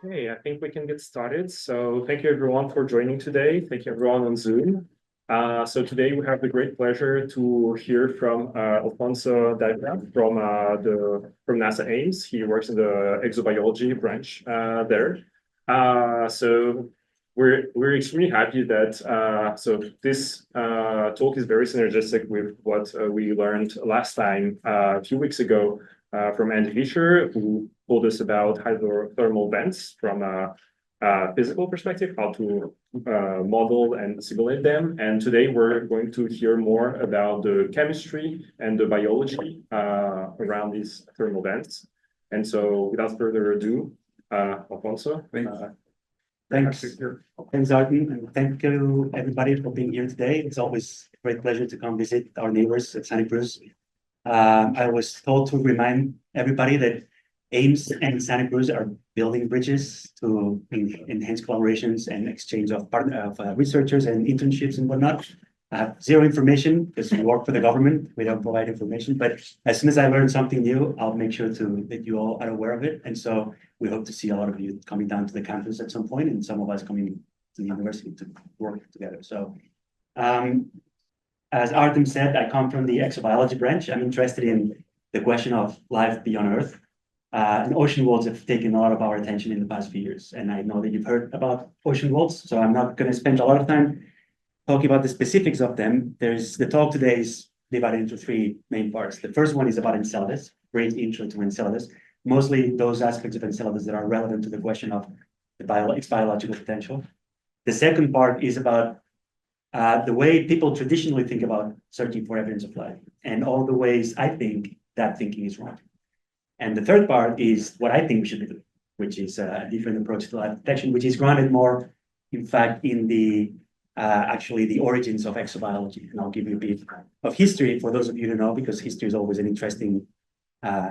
Okay, I think we can get started. So thank you everyone for joining today. Thank you everyone on Zoom. So today we have the great pleasure to hear from Alfonso Davila from NASA Ames. He works in the exobiology branch there. So we're extremely happy that this talk is very synergistic with what we learned last time a few weeks ago from Andy Fisher, who told us about hydrothermal vents from a physical perspective, how to model and simulate them. And today we're going to hear more about the chemistry and the biology around these thermal vents. And so without further ado, Alfonso. Thanks, Artem, and thank you everybody for being here today. It's always a great pleasure to come visit our neighbors at Santa Cruz. I was told to remind everybody that Ames and Santa Cruz are building bridges to enhance collaborations and exchange of researchers and internships and whatnot. I have zero information because we work for the government. We don't provide information, but as soon as I learn something new, I'll make sure that you all are aware of it. And so we hope to see a lot of you coming down to the campus at some point, and some of us coming to the university to work together. So as Artem said, I come from the exobiology branch. I'm interested in the question of life beyond Earth. And ocean worlds have taken a lot of our attention in the past few years. And I know that you've heard about ocean worlds, so I'm not going to spend a lot of time talking about the specifics of them. The talk today is divided into three main parts. The first one is about Enceladus, brief intro to Enceladus, mostly those aspects of Enceladus that are relevant to the question of its biological potential. The second part is about the way people traditionally think about searching for evidence of life and all the ways I think that thinking is wrong. And the third part is what I think we should be doing, which is a different approach to life detection, which is grounded more, in fact, in actually the origins of exobiology. And I'll give you a bit of history for those of you who know, because history is always an interesting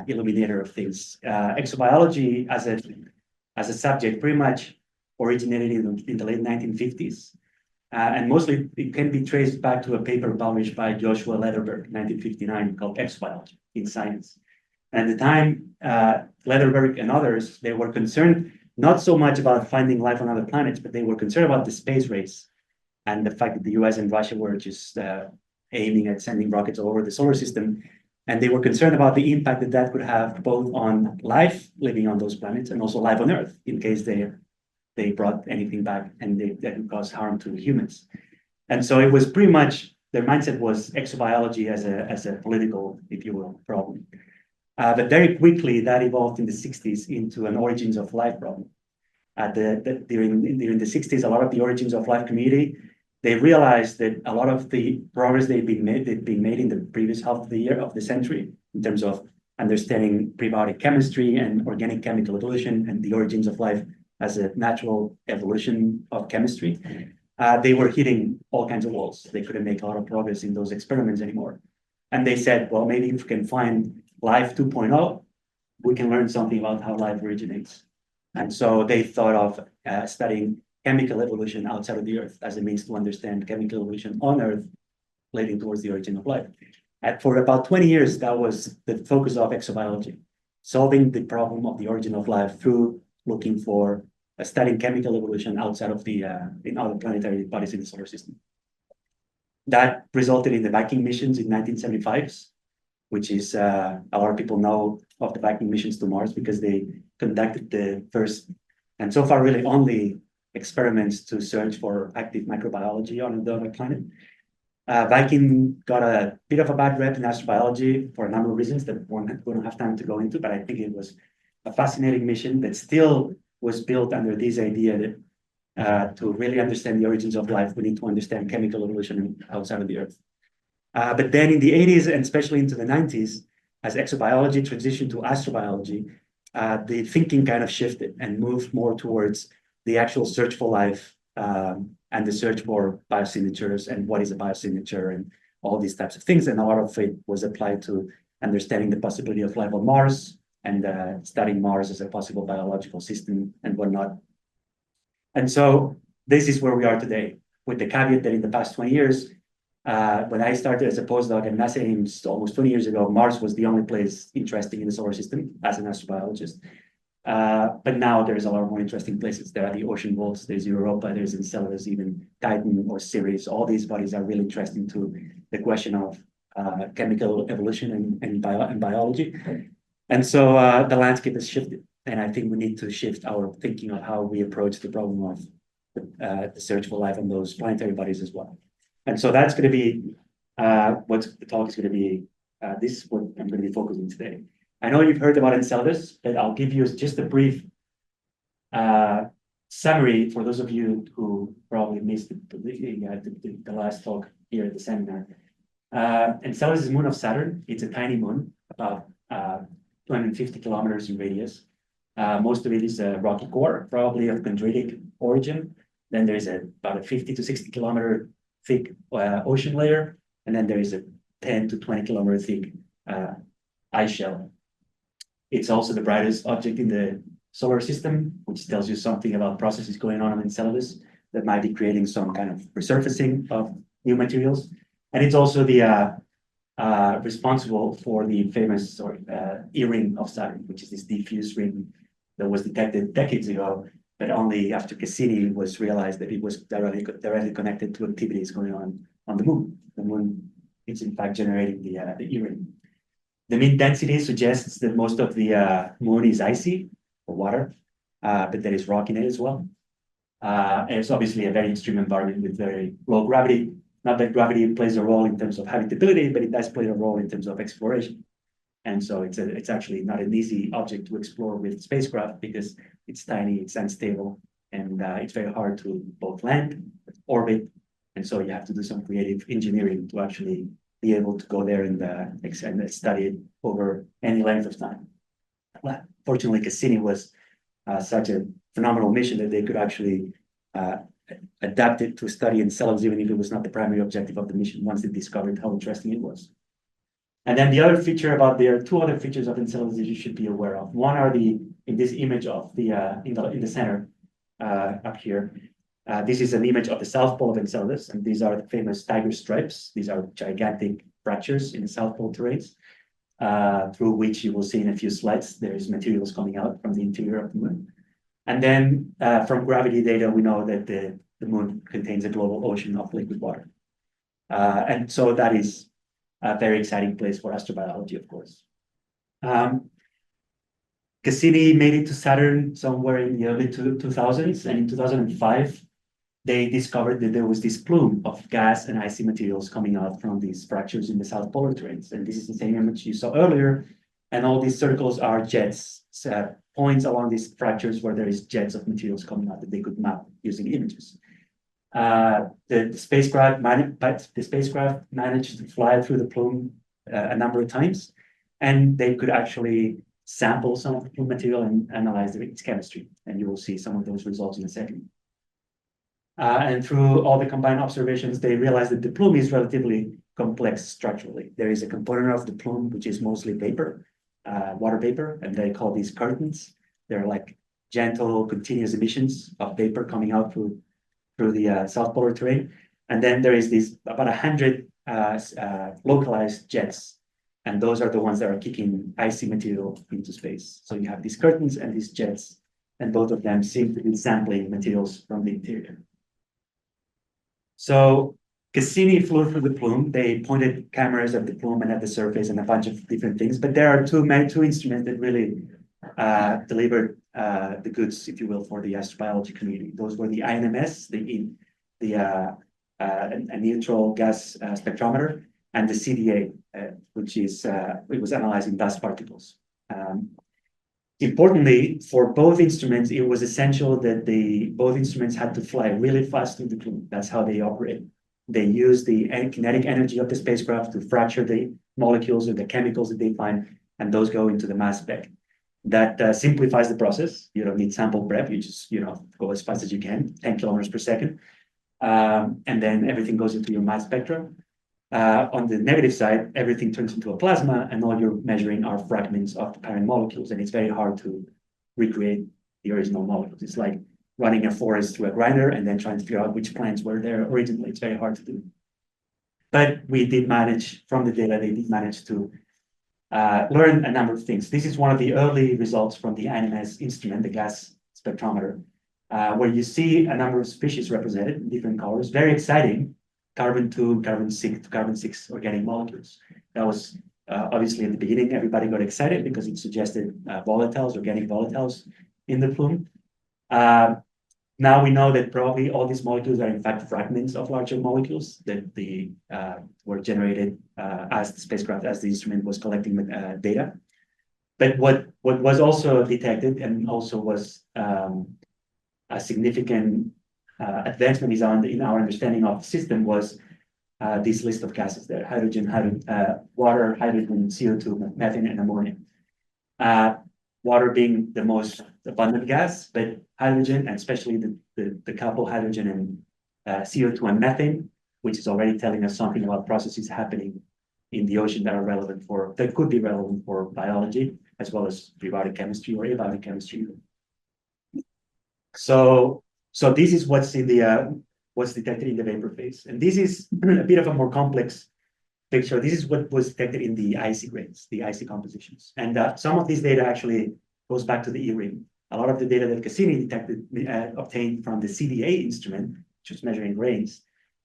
illuminator of things. Exobiology as a subject pretty much originated in the late 1950s. And mostly it can be traced back to a paper published by Joshua Lederberg in 1959 called Exobiology in Science. And at the time, Lederberg and others, they were concerned not so much about finding life on other planets, but they were concerned about the space race and the fact that the US and Russia were just aiming at sending rockets all over the solar system. And they were concerned about the impact that that could have both on life living on those planets and also life on Earth in case they brought anything back and that could cause harm to humans. And so it was pretty much, their mindset was exobiology as a political, if you will, problem. But very quickly that evolved in the 60s into an origins of life problem. During the 60s, a lot of the origins of life community, they realized that a lot of the progress they'd been made in the previous half of the century in terms of understanding prebiotic chemistry and organic chemical evolution and the origins of life as a natural evolution of chemistry. They were hitting all kinds of walls. They couldn't make a lot of progress in those experiments anymore. And they said, well, maybe if we can find life 2.0, we can learn something about how life originates. And so they thought of studying chemical evolution outside of the Earth as a means to understand chemical evolution on Earth, leading towards the origin of life. And for about 20 years, that was the focus of exobiology, solving the problem of the origin of life through looking for studying chemical evolution outside of in other planetary bodies in the solar system. That resulted in the Viking missions in 1975, which is a lot of people know of the Viking missions to Mars because they conducted the first and so far really only experiments to search for active microbiology on the other planet. Viking got a bit of a bad rep in astrobiology for a number of reasons that we don't have time to go into, but I think it was a fascinating mission that still was built under this idea that to really understand the origins of life, we need to understand chemical evolution outside of the Earth. But then in the 80s and especially into the 90s, as exobiology transitioned to astrobiology, the thinking kind of shifted and moved more towards the actual search for life and the search for biosignatures and what is a biosignature and all these types of things. And a lot of it was applied to understanding the possibility of life on Mars and studying Mars as a possible biological system and whatnot. And so this is where we are today, with the caveat that in the past 20 years, when I started as a postdoc at NASA Ames almost 20 years ago, Mars was the only place interesting in the solar system as an astrobiologist. But now there's a lot more interesting places. There are the ocean worlds, there's Europa, there's Enceladus, even Titan or Ceres. All these bodies are really interesting to the question of chemical evolution and biology. And so the landscape has shifted. And I think we need to shift our thinking of how we approach the problem of the search for life on those planetary bodies as well. And so that's going to be what the talk is going to be. This is what I'm going to be focusing today. I know you've heard about Enceladus, but I'll give you just a brief summary for those of you who probably missed the last talk here at the seminar. Enceladus is the moon of Saturn. It's a tiny moon, about 250 kilometers in radius. Most of it is a rocky core, probably of dendritic origin. Then there's about a 50 to 60 kilometer thick ocean layer. And then there is a 10 to 20 kilometer thick ice shell. It's also the brightest object in the solar system, which tells you something about processes going on Enceladus that might be creating some kind of resurfacing of new materials. And it's also the responsible for the famous E-ring of Saturn, which is this diffuse ring that was detected decades ago, but only after Cassini was realized that it was directly connected to activities going on the moon. The moon is in fact generating the E-ring. The mean density suggests that most of the moon is icy or water, but there is rock in it as well. And it's obviously a very extreme environment with very low gravity. Not that gravity plays a role in terms of habitability, but it does play a role in terms of exploration. And so it's actually not an easy object to explore with spacecraft because it's tiny, it's unstable, and it's very hard to both land, orbit. And so you have to do some creative engineering to actually be able to go there and study it over any length of time. Well, fortunately, Cassini was such a phenomenal mission that they could actually adapt it to study Enceladus, even if it was not the primary objective of the mission, once they discovered how interesting it was. And then the other feature there are two other features of Enceladus that you should be aware of. One are in this image of in the center up here. This is an image of the south pole of Enceladus, and these are the famous tiger stripes. These are gigantic fractures in the south pole terrains, through which you will see in a few slides, there's materials coming out from the interior of the moon. And then from gravity data, we know that the moon contains a global ocean of liquid water. And so that is a very exciting place for astrobiology, of course. Cassini made it to Saturn somewhere in the early 2000s, and in 2005, they discovered that there was this plume of gas and icy materials coming out from these fractures in the south polar terrains. And this is the same image you saw earlier. And all these circles are jets, points along these fractures where there is jets of materials coming out that they could map using images. The spacecraft managed to fly through the plume a number of times, and they could actually sample some of the plume material and analyze its chemistry. And you will see some of those results in a second. And through all the combined observations, they realized that the plume is relatively complex structurally. There is a component of the plume which is mostly vapor, water vapor, and they call these curtains. They're like gentle, continuous emissions of vapor coming out through the south polar terrain. And then there is about 100 localized jets, and those are the ones that are kicking icy material into space. So you have these curtains and these jets, and both of them seem to be sampling materials from the interior. So Cassini flew through the plume. They pointed cameras at the plume and at the surface and a bunch of different things. But there are two instruments that really delivered the goods, if you will, for the astrobiology community. Those were the INMS, a neutral gas spectrometer, and the CDA, which is it was analyzing dust particles. Importantly, for both instruments, it was essential that both instruments had to fly really fast through the plume. That's how they operate. They use the kinetic energy of the spacecraft to fracture the molecules or the chemicals that they find, and those go into the mass spec. That simplifies the process. You don't need sample prep. You just go as fast as you can, 10 kilometers per second, and then everything goes into your mass spectra. On the negative side, everything turns into a plasma, and all you're measuring are fragments of the parent molecules, and it's very hard to recreate the original molecules. It's like running a forest through a grinder and then trying to figure out which plants were there originally. It's very hard to do. But we did manage, from the data, they did manage to learn a number of things. This is one of the early results from the NMS instrument, the gas spectrometer, where you see a number of species represented in different colors. Very exciting, carbon-2, carbon-6 organic molecules. That was obviously in the beginning, everybody got excited because it suggested volatiles, organic volatiles in the plume. Now we know that probably all these molecules are in fact fragments of larger molecules that were generated as the spacecraft, as the instrument was collecting data. But what was also detected and also was a significant advancement in our understanding of the system was this list of gases there: hydrogen, water, hydrogen, CO2, methane, and ammonia. Water being the most abundant gas, but hydrogen, and especially the couple hydrogen and CO2 and methane, which is already telling us something about processes happening in the ocean that could be relevant for biology, as well as prebiotic chemistry or abiotic chemistry. So this is what's detected in the vapor phase, and this is a bit of a more complex picture. This is what was detected in the icy grains, the icy compositions. And some of this data actually goes back to the E-ring. A lot of the data that Cassini obtained from the CDA instrument, which was measuring grains,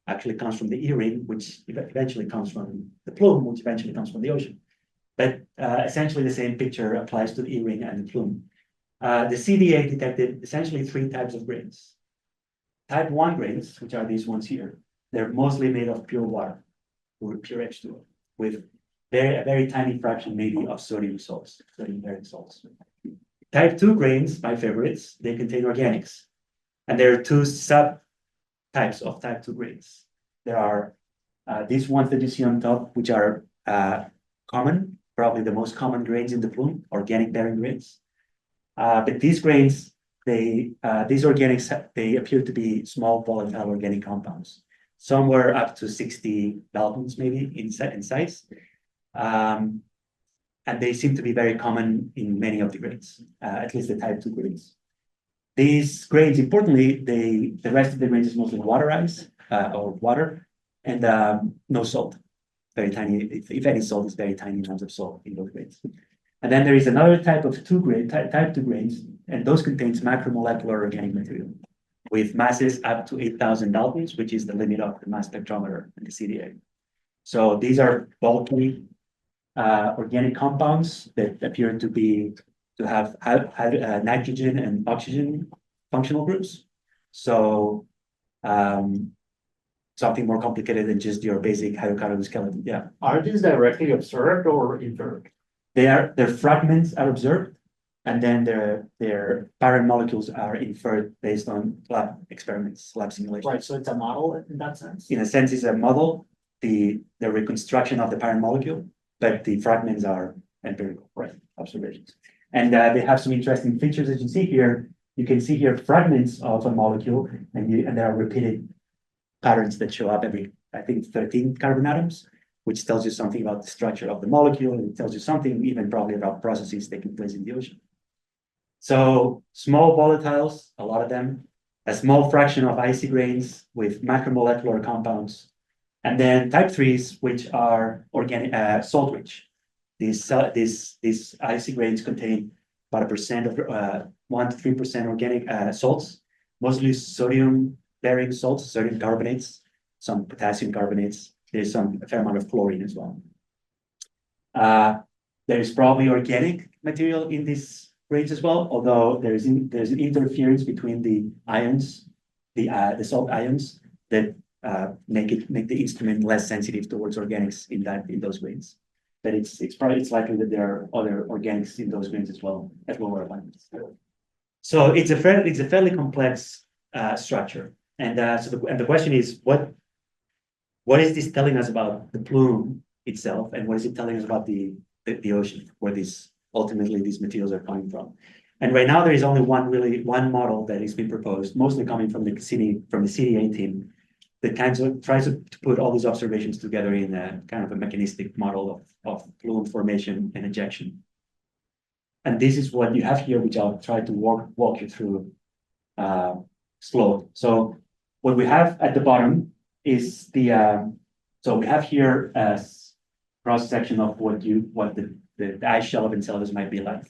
actually comes from the E-ring, which eventually comes from the plume, which eventually comes from the ocean. But essentially the same picture applies to the E-ring and the plume. The CDA detected essentially 3 types of grains. Type 1 grains, which are these ones here, they're mostly made of pure water, or pure H2O, with a very tiny fraction maybe of sodium salts, sodium-bearing salts. Type 2 grains, my favorites, they contain organics. And there are 2 subtypes of type 2 grains. There are these ones that you see on top, which are common, probably the most common grains in the plume, organic-bearing grains. But these grains, these organics, they appear to be small volatile organic compounds. Some were up to 60 Daltons maybe in size. And they seem to be very common in many of the grains, at least the type 2 grains. These grains, importantly, the rest of the grains is mostly water ice or water, and no salt. Very tiny, if any salt, is very tiny amounts of salt in those grains. And then there is another type of type 2 grains, and those contains macromolecular organic material with masses up to 8,000 Daltons, which is the limit of the mass spectrometer in the CDA. So these are bulky organic compounds that appear to have nitrogen and oxygen functional groups. So something more complicated than just your basic hydrocarbon skeleton. Yeah. Are these directly observed or inferred? Their fragments are observed, and then their parent molecules are inferred based on lab experiments, lab simulations. Right, so it's a model in that sense? In a sense, it's a model, the reconstruction of the parent molecule, but the fragments are empirical, right? Observations. And they have some interesting features as you see here. You can see here fragments of a molecule, and there are repeated patterns that show up every, I think, 13 carbon atoms, which tells you something about the structure of the molecule, and it tells you something even probably about processes taking place in the ocean. So small volatiles, a lot of them, a small fraction of icy grains with macromolecular compounds, and then type 3s, which are organic, salt-rich. These icy grains contain about 1% of 1 to 3% organic salts, mostly sodium-bearing salts, sodium carbonates, some potassium carbonates. There's a fair amount of chlorine as well. There's probably organic material in these grains as well, although there's an interference between the ions, the salt ions that make the instrument less sensitive towards organics in those grains. But it's likely that there are other organics in those grains as well at lower abundance. So it's a fairly complex structure, and the question is what is this telling us about the plume itself, and what is it telling us about the ocean, where ultimately these materials are coming from? And right now there is only one model that has been proposed, mostly coming from the CDA team, that kind of tries to put all these observations together in a kind of a mechanistic model of plume formation and ejection. And this is what you have here, which I'll try to walk you through slowly. So what we have at the bottom is so we have here a cross section of what the the ice shell of Enceladus might be like,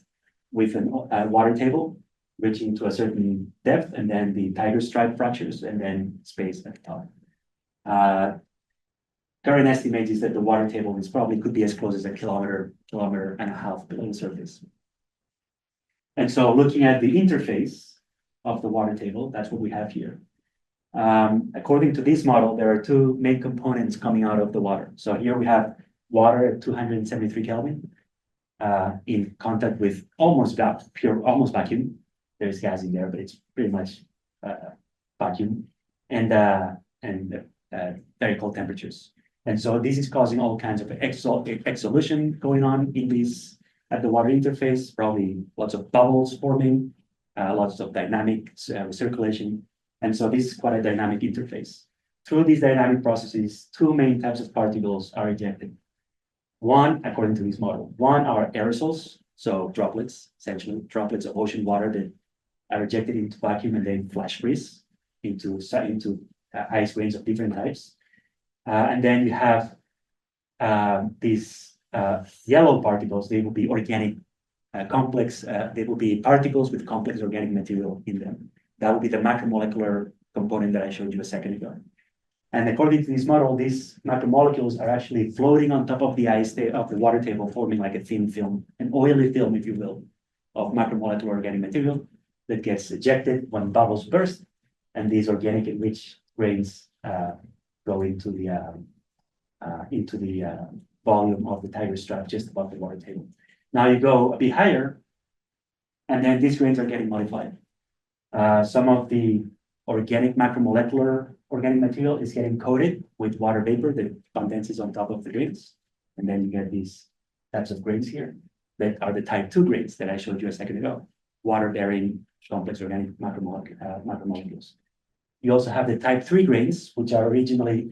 with a water table reaching to a certain depth, and then the tiger stripe fractures, and then space at the top. Current estimate is that the water table is probably could be as close as a kilometer and a half below the surface. And so looking at the interface of the water table, that's what we have here. According to this model, there are two main components coming out of the water. So here we have water at 273 Kelvin in contact with almost vacuum. There's gas in there, but it's pretty much vacuum and very cold temperatures. And so this is causing all kinds of exsolution going on in these at the water interface, probably lots of bubbles forming, lots of dynamic circulation. And so this is quite a dynamic interface. Through these dynamic processes, two main types of particles are ejected. One, according to this model, one are aerosols, so droplets, essentially droplets of ocean water that are ejected into vacuum and then flash freeze into ice grains of different types. And then you have these yellow particles. They will be organic complex. They will be particles with complex organic material in them. That will be the macromolecular component that I showed you a second ago. And according to this model, these macromolecules are actually floating on top of the of the water table, forming like a thin film, an oily film, if you will, of macromolecular organic material that gets ejected when bubbles burst, and these organic enriched grains go into the volume of the tiger stripe just above the water table. Now you go a bit higher, and then these grains are getting modified. Some of the organic macromolecular organic material is getting coated with water vapor that condenses on top of the grains. And then you get these types of grains here that are the type 2 grains that I showed you a second ago, water-bearing complex organic macromolecules. You also have the type 3 grains, which are originally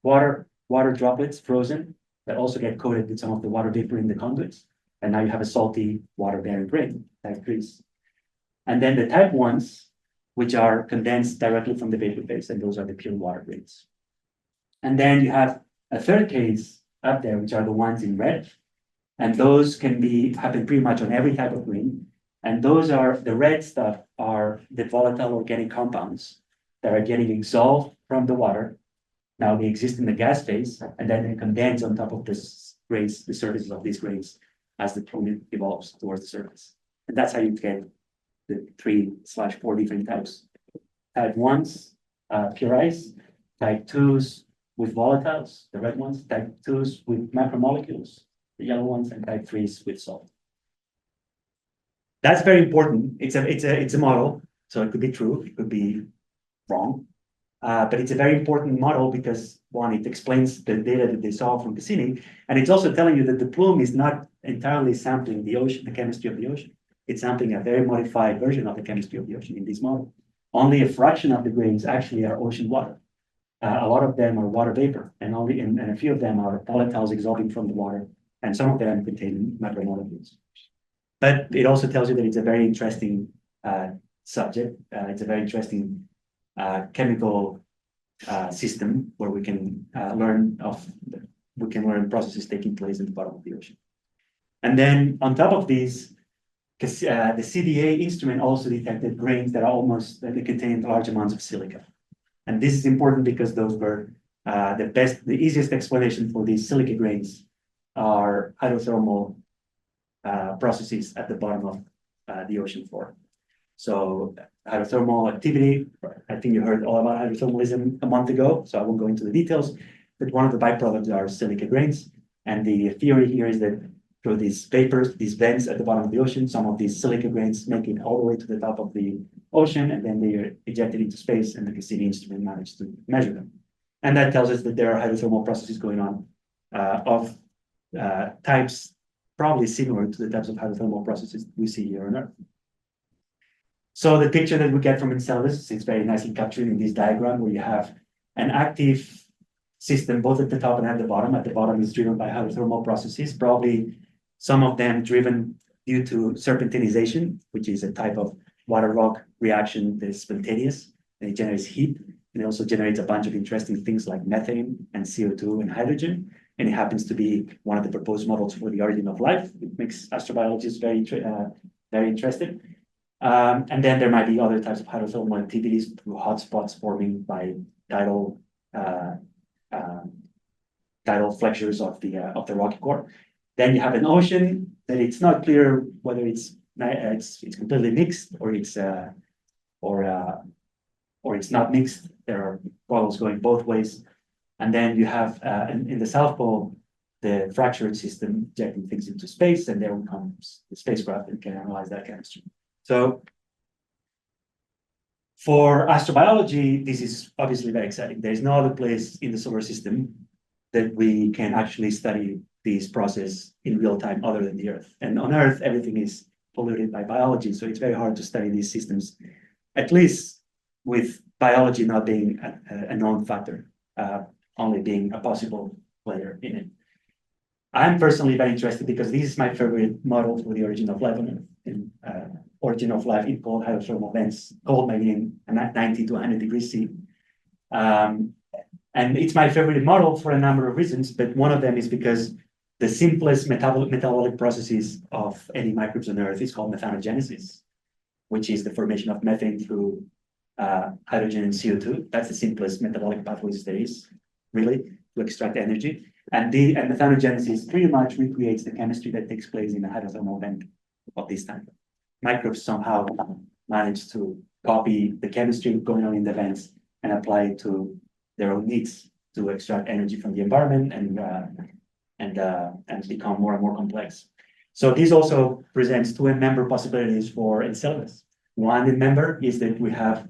water droplets frozen that also get coated with some of the water vapor in the conduits. And now you have a salty water-bearing grain, type 3s. And then the type 1s, which are condensed directly from the vapor phase, and those are the pure water grains. And then you have a third case up there, which are the ones in red. And those can happen pretty much on every type of grain. And those are, the red stuff are the volatile organic compounds that are getting exsolved from the water. Now they exist in the gas phase, and then they condense on top of this grains, the surfaces of these grains as the fluid evolves towards the surface. And that's how you get the 3/4 different types. Type 1s, pure ice, type 2s with volatiles, the red ones, type 2s with macromolecules, the yellow ones, and type 3s with salt. That's very important. It's a model, so it could be true, it could be wrong. But it's a very important model because, one, it explains the data that they saw from Cassini, and it's also telling you that the plume is not entirely sampling the ocean, the chemistry of the ocean. It's sampling a very modified version of the chemistry of the ocean in this model. Only a fraction of the grains actually are ocean water. A lot of them are water vapor, and a few of them are volatiles exhaling from the water, and some of them contain macromolecules. But it also tells you that it's a very interesting subject. It's a very interesting chemical system where we can learn processes taking place at the bottom of the ocean. And then on top of these, the CDA instrument also detected grains that contain large amounts of silica. And this is important because those were the easiest explanation for these silica grains are hydrothermal processes at the bottom of the ocean floor. So hydrothermal activity, I think you heard all about hydrothermalism a month ago, so I won't go into the details, but one of the byproducts are silica grains. And the theory here is that through these vapors, these vents at the bottom of the ocean, some of these silica grains make it all the way to the top of the ocean, and then they are ejected into space, and the Cassini instrument managed to measure them. And that tells us that there are hydrothermal processes going on of types probably similar to the types of hydrothermal processes we see here on Earth. So the picture that we get from Enceladus is very nicely captured in this diagram, where you have an active system both at the top and at the bottom. At the bottom is driven by hydrothermal processes, probably some of them driven due to serpentinization, which is a type of water rock reaction that is spontaneous, and it generates heat, and it also generates a bunch of interesting things like methane and CO2 and hydrogen. and it happens to be one of the proposed models for the origin of life. It makes astrobiologists very interested. And then there might be other types of hydrothermal activities through hotspots forming by tidal flexures of the rocky core. Then you have an ocean that it's not clear whether it's completely mixed or it's not mixed. There are models going both ways. And then you have in the South Pole the fractured system injecting things into space, and there comes the spacecraft that can analyze that chemistry. So for astrobiology, this is obviously very exciting. There's no other place in the solar system that we can actually study this process in real time other than the Earth. And on Earth, everything is polluted by biology, so it's very hard to study these systems, at least with biology not being a known factor, only being a possible player in it. I'm personally very interested because this is my favorite model for the origin of life on Earth. In origin of life in cold hydrothermal vents, cold maybe in 90 to 100 degrees C. And it's my favorite model for a number of reasons, but one of them is because the simplest metabolic processes of any microbes on Earth is called methanogenesis, which is the formation of methane through hydrogen and CO2. That's the simplest metabolic pathways there is, really, to extract energy. And methanogenesis pretty much recreates the chemistry that takes place in a hydrothermal vent of this time. Microbes somehow manage to copy the chemistry going on in the vents and apply it to their own needs to extract energy from the environment and become more and more complex. So this also presents two member possibilities for Enceladus. One member is that we have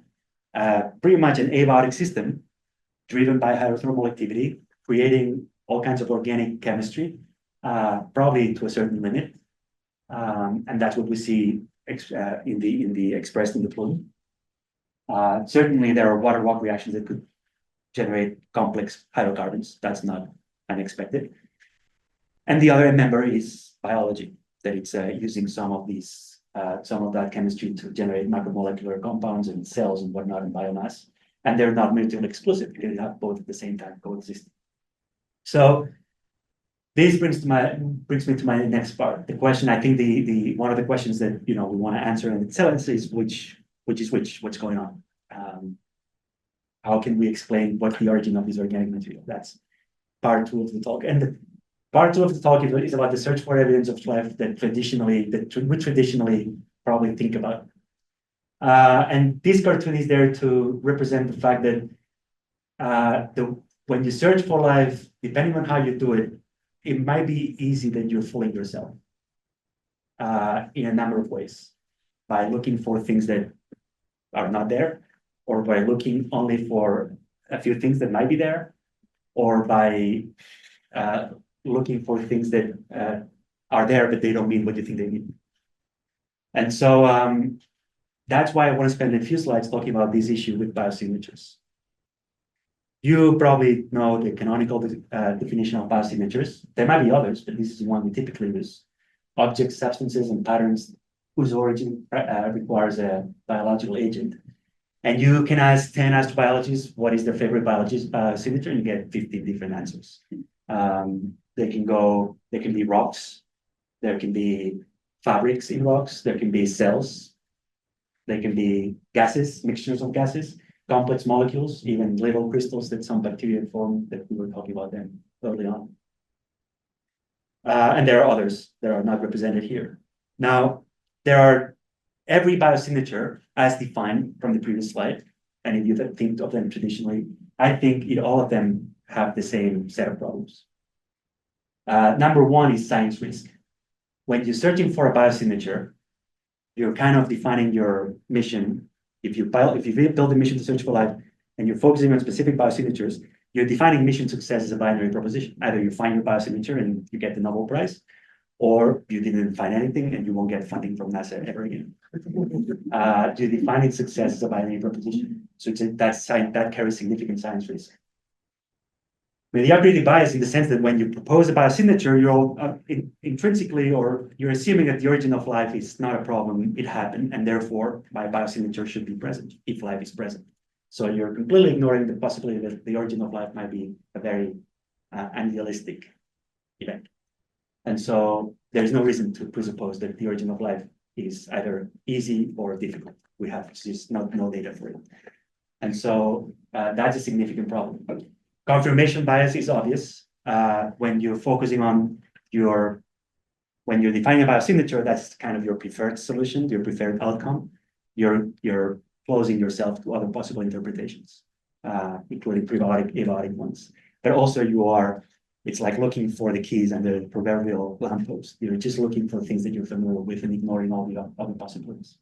pretty much an abiotic system driven by hydrothermal activity, creating all kinds of organic chemistry, probably to a certain limit. And that's what we see expressed in the plume. Certainly, there are water walk reactions that could generate complex hydrocarbons. That's not unexpected. And the other member is biology, that it's using some of that chemistry to generate macromolecular compounds and cells and whatnot and biomass. And they're not mutually exclusive because they have both at the same time coexisting. So this brings me to my next part. The question, I think one of the questions that we want to answer in Enceladus is which is which, what's going on? How can we explain what's the origin of this organic material? That's part two of the talk. And part two of the talk is about the search for evidence of life that we traditionally probably think about. And this cartoon is there to represent the fact that when you search for life, depending on how you do it, it might be easy that you're fooling yourself in a number of ways, by looking for things that are not there, or by looking only for a few things that might be there, or by looking for things that are there, but they don't mean what you think they mean. And so that's why I want to spend a few slides talking about this issue with biosignatures. You probably know the canonical definition of biosignatures. There might be others, but this is the one we typically use. Objects, substances, and patterns whose origin requires a biological agent. And you can ask 10 astrobiologists what is their favorite biosignature, and you get 15 different answers. They can be rocks, there can be fabrics in rocks, there can be cells, there can be gases, mixtures of gases, complex molecules, even little crystals that some bacteria form that we were talking about them early on. And there are others that are not represented here. Now, every biosignature as defined from the previous slide, and if you think of them traditionally, I think all of them have the same set of problems. Number one is science risk. When you're searching for a biosignature, you're kind of defining your mission. If you build a mission to search for life and you're focusing on specific biosignatures, you're defining mission success as a binary proposition. Either you find your biosignature and you get the Nobel Prize, or you didn't find anything and you won't get funding from NASA ever again. You're defining success as a binary proposition. So that carries significant science risk. Mediocrity bias in the sense that when you propose a biosignature, you're intrinsically, or you're assuming that the origin of life is not a problem, it happened, and therefore my biosignature should be present if life is present. So you're completely ignoring the possibility that the origin of life might be a very idealistic event. And so there's no reason to presuppose that the origin of life is either easy or difficult. We have just no data for it. And so that's a significant problem. Confirmation bias is obvious. When you're focusing on when you're defining a biosignature, that's kind of your preferred solution, your preferred outcome. You're closing yourself to other possible interpretations, including prebiotic, abiotic ones. But also it's like looking for the keys and the proverbial lamppost. You're just looking for things that you're familiar with and ignoring all the other possibilities.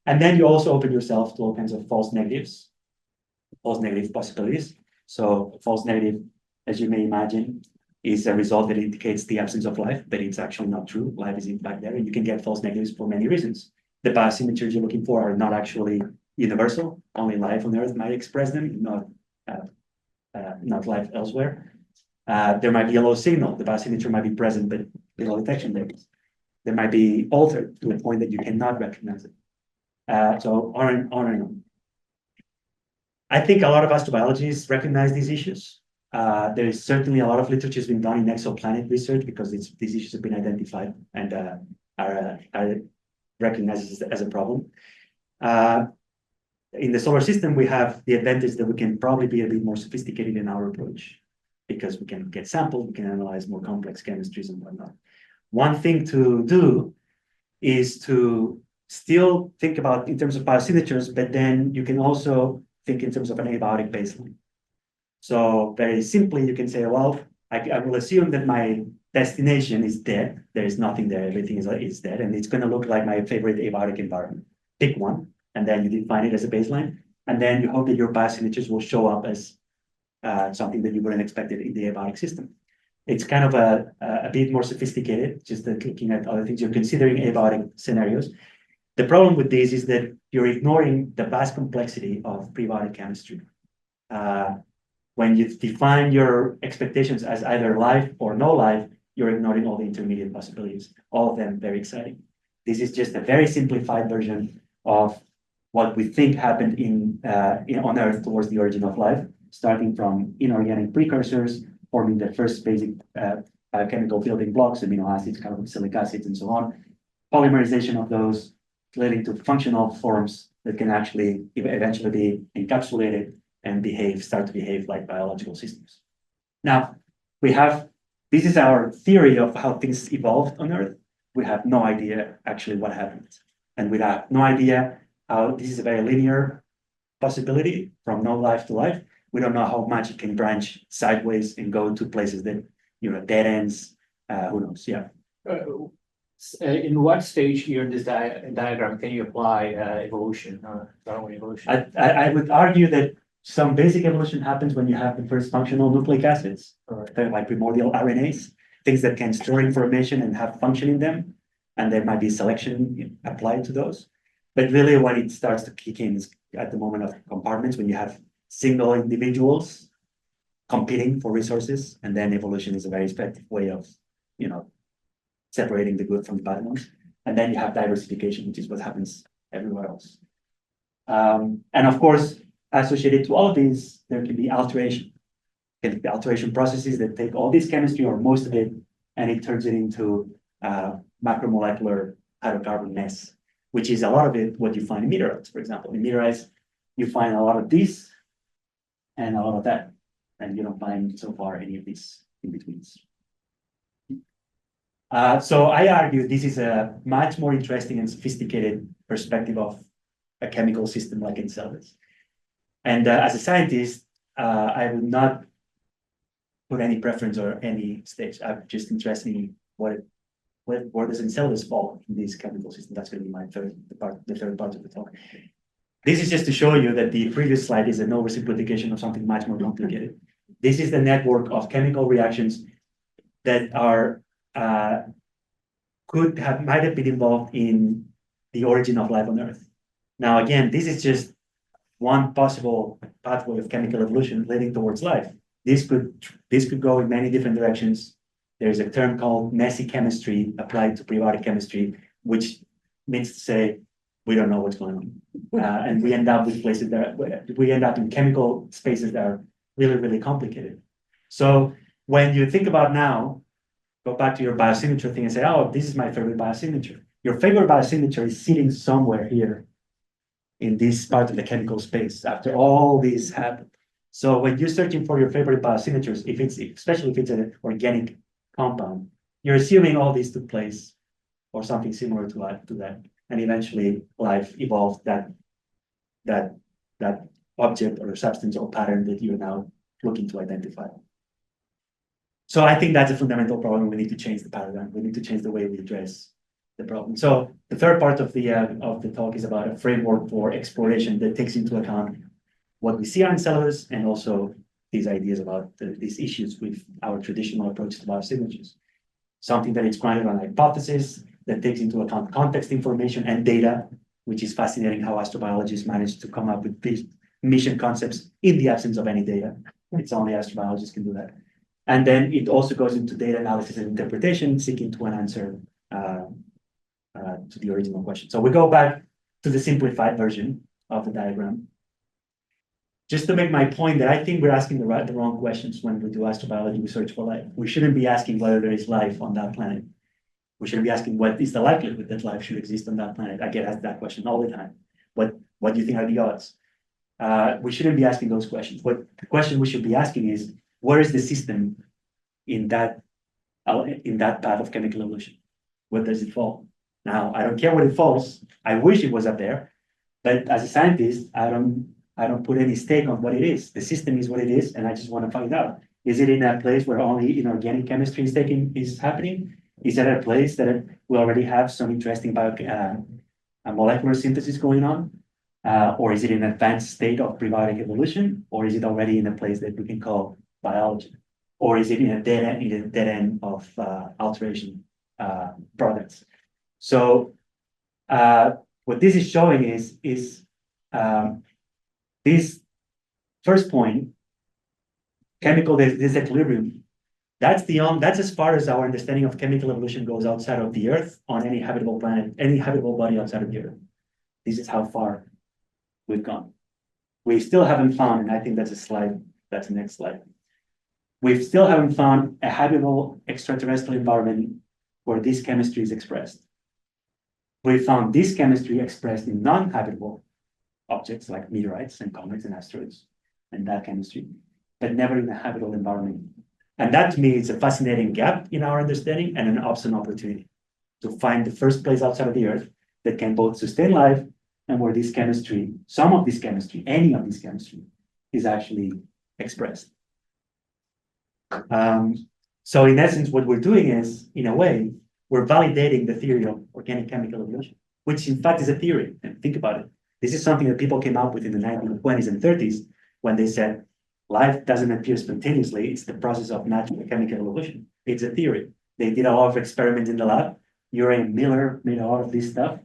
And then you also open yourself to all kinds of false negative possibilities. So false negative, as you may imagine, is a result that indicates the absence of life, but it's actually not true. Life is in fact there, and you can get false negatives for many reasons. The biosignatures you're looking for are not actually universal. Only life on Earth might express them, not life elsewhere. There might be a low signal. The biosignature might be present, but below detection levels. They might be altered to a point that you cannot recognize it. So on and on. I think a lot of astrobiologists recognize these issues. There is certainly a lot of literature has been done in exoplanet research because these issues have been identified and are recognized as a problem. In the solar system, we have the advantage that we can probably be a bit more sophisticated in our approach because we can get samples, we can analyze more complex chemistries and whatnot. One thing to do is to still think about in terms of biosignatures, but then you can also think in terms of an abiotic baseline. So very simply, you can say, well, I will assume that my destination is dead. There is nothing there. Everything is dead. And it's going to look like my favorite abiotic environment. Pick one, and then you define it as a baseline. And then you hope that your biosignatures will show up as something that you wouldn't expect in the abiotic system. It's kind of a bit more sophisticated, just looking at other things. You're considering abiotic scenarios. The problem with this is that you're ignoring the vast complexity of prebiotic chemistry. When you define your expectations as either life or no life, you're ignoring all the intermediate possibilities, all of them very exciting. This is just a very simplified version of what we think happened on Earth towards the origin of life, starting from inorganic precursors, forming the first basic biochemical building blocks, amino acids, carboxylic acids, and so on. Polymerization of those leading to functional forms that can actually eventually be encapsulated and start to behave like biological systems. Now, this is our theory of how things evolved on Earth. We have no idea actually what happened. And we have no idea how this is a very linear possibility from no life to life. We don't know how much it can branch sideways and go to places that, dead ends, who knows, yeah. In what stage here in this diagram can you apply evolution, Darwin evolution? I would argue that some basic evolution happens when you have the first functional nucleic acids, they're like primordial RNAs, things that can store information and have function in them. And there might be selection applied to those. But really when it starts to kick in is at the moment of compartments, when you have single individuals competing for resources. And then evolution is a very effective way of, separating the good from the bad ones. And then you have diversification, which is what happens everywhere else. And of course, associated to all of these, there can be alteration. There can be alteration processes that take all this chemistry or most of it, and it turns it into macromolecular hydrocarbon mess, which is a lot of it what you find in meteorites, for example. In meteorites, you find a lot of this and a lot of that, and you don't find so far any of these in-betweens. So I argue this is a much more interesting and sophisticated perspective of a chemical system like Enceladus. And as a scientist, I would not put any preference or any stage. I'm just interested in where does Enceladus fall in this chemical system. That's going to be my the third part of the talk. This is just to show you that the previous slide is an oversimplification of something much more complicated. This is the network of chemical reactions that are might have been involved in the origin of life on Earth. Now, again, this is just one possible pathway of chemical evolution leading towards life. This could go in many different directions. There's a term called messy chemistry applied to prebiotic chemistry, which means to say we don't know what's going on, and we end up with we end up in chemical spaces that are really, really complicated. So when you think about now, go back to your biosignature thing and say, oh, this is my favorite biosignature. Your favorite biosignature is sitting somewhere here in this part of the chemical space after all these happened. So when you're searching for your favorite biosignatures, if it's especially if it's an organic compound, you're assuming all these took place or something similar to that, and eventually life evolved that object or substance or pattern that you're now looking to identify. So I think that's a fundamental problem. We need to change the paradigm. We need to change the way we address the problem. So the third part of the talk is about a framework for exploration that takes into account what we see on Enceladus and also these ideas about these issues with our traditional approach to biosignatures. Something that is grounded on a hypothesis that takes into account context information and data, which is fascinating how astrobiologists manage to come up with these mission concepts in the absence of any data. It's only astrobiologists can do that. And then it also goes into data analysis and interpretation, seeking to an answer to the original question. So we go back to the simplified version of the diagram. Just to make my point that I think we're asking the wrong questions when we do astrobiology research for life. We shouldn't be asking whether there is life on that planet. We shouldn't be asking what is the likelihood that life should exist on that planet. I get asked that question all the time. What do you think are the odds? We shouldn't be asking those questions. What the question we should be asking is, where is the system in that path of chemical evolution? Where does it fall? Now, I don't care where it falls. I wish it was up there, but as a scientist, I don't put any stake on what it is. The system is what it is, and I just want to find out. Is it in a place where only inorganic chemistry is happening? Is it a place that we already have some interesting molecular synthesis going on? Or is it in an advanced state of prebiotic evolution? Or is it already in a place that we can call biology? Or is it in a dead end of alteration products? So what this is showing is this first point, chemical disequilibrium. That's as far as our understanding of chemical evolution goes outside of the Earth on any habitable planet, any habitable body outside of the Earth. This is how far we've gone. We still haven't found, and I think that's the next slide. We still haven't found a habitable extraterrestrial environment where this chemistry is expressed. We found this chemistry expressed in non-habitable objects like meteorites and comets and asteroids and that chemistry, but never in a habitable environment. And that to me is a fascinating gap in our understanding and an awesome opportunity to find the first place outside of the Earth that can both sustain life and where this chemistry, some of this chemistry, any of this chemistry is actually expressed. So in essence, what we're doing is, in a way, we're validating the theory of organic chemical evolution, which in fact is a theory. And think about it. This is something that people came up with in the 1920s and 30s when they said life doesn't appear spontaneously. It's the process of natural chemical evolution. It's a theory. They did a lot of experiments in the lab. Urey and Miller made a lot of this stuff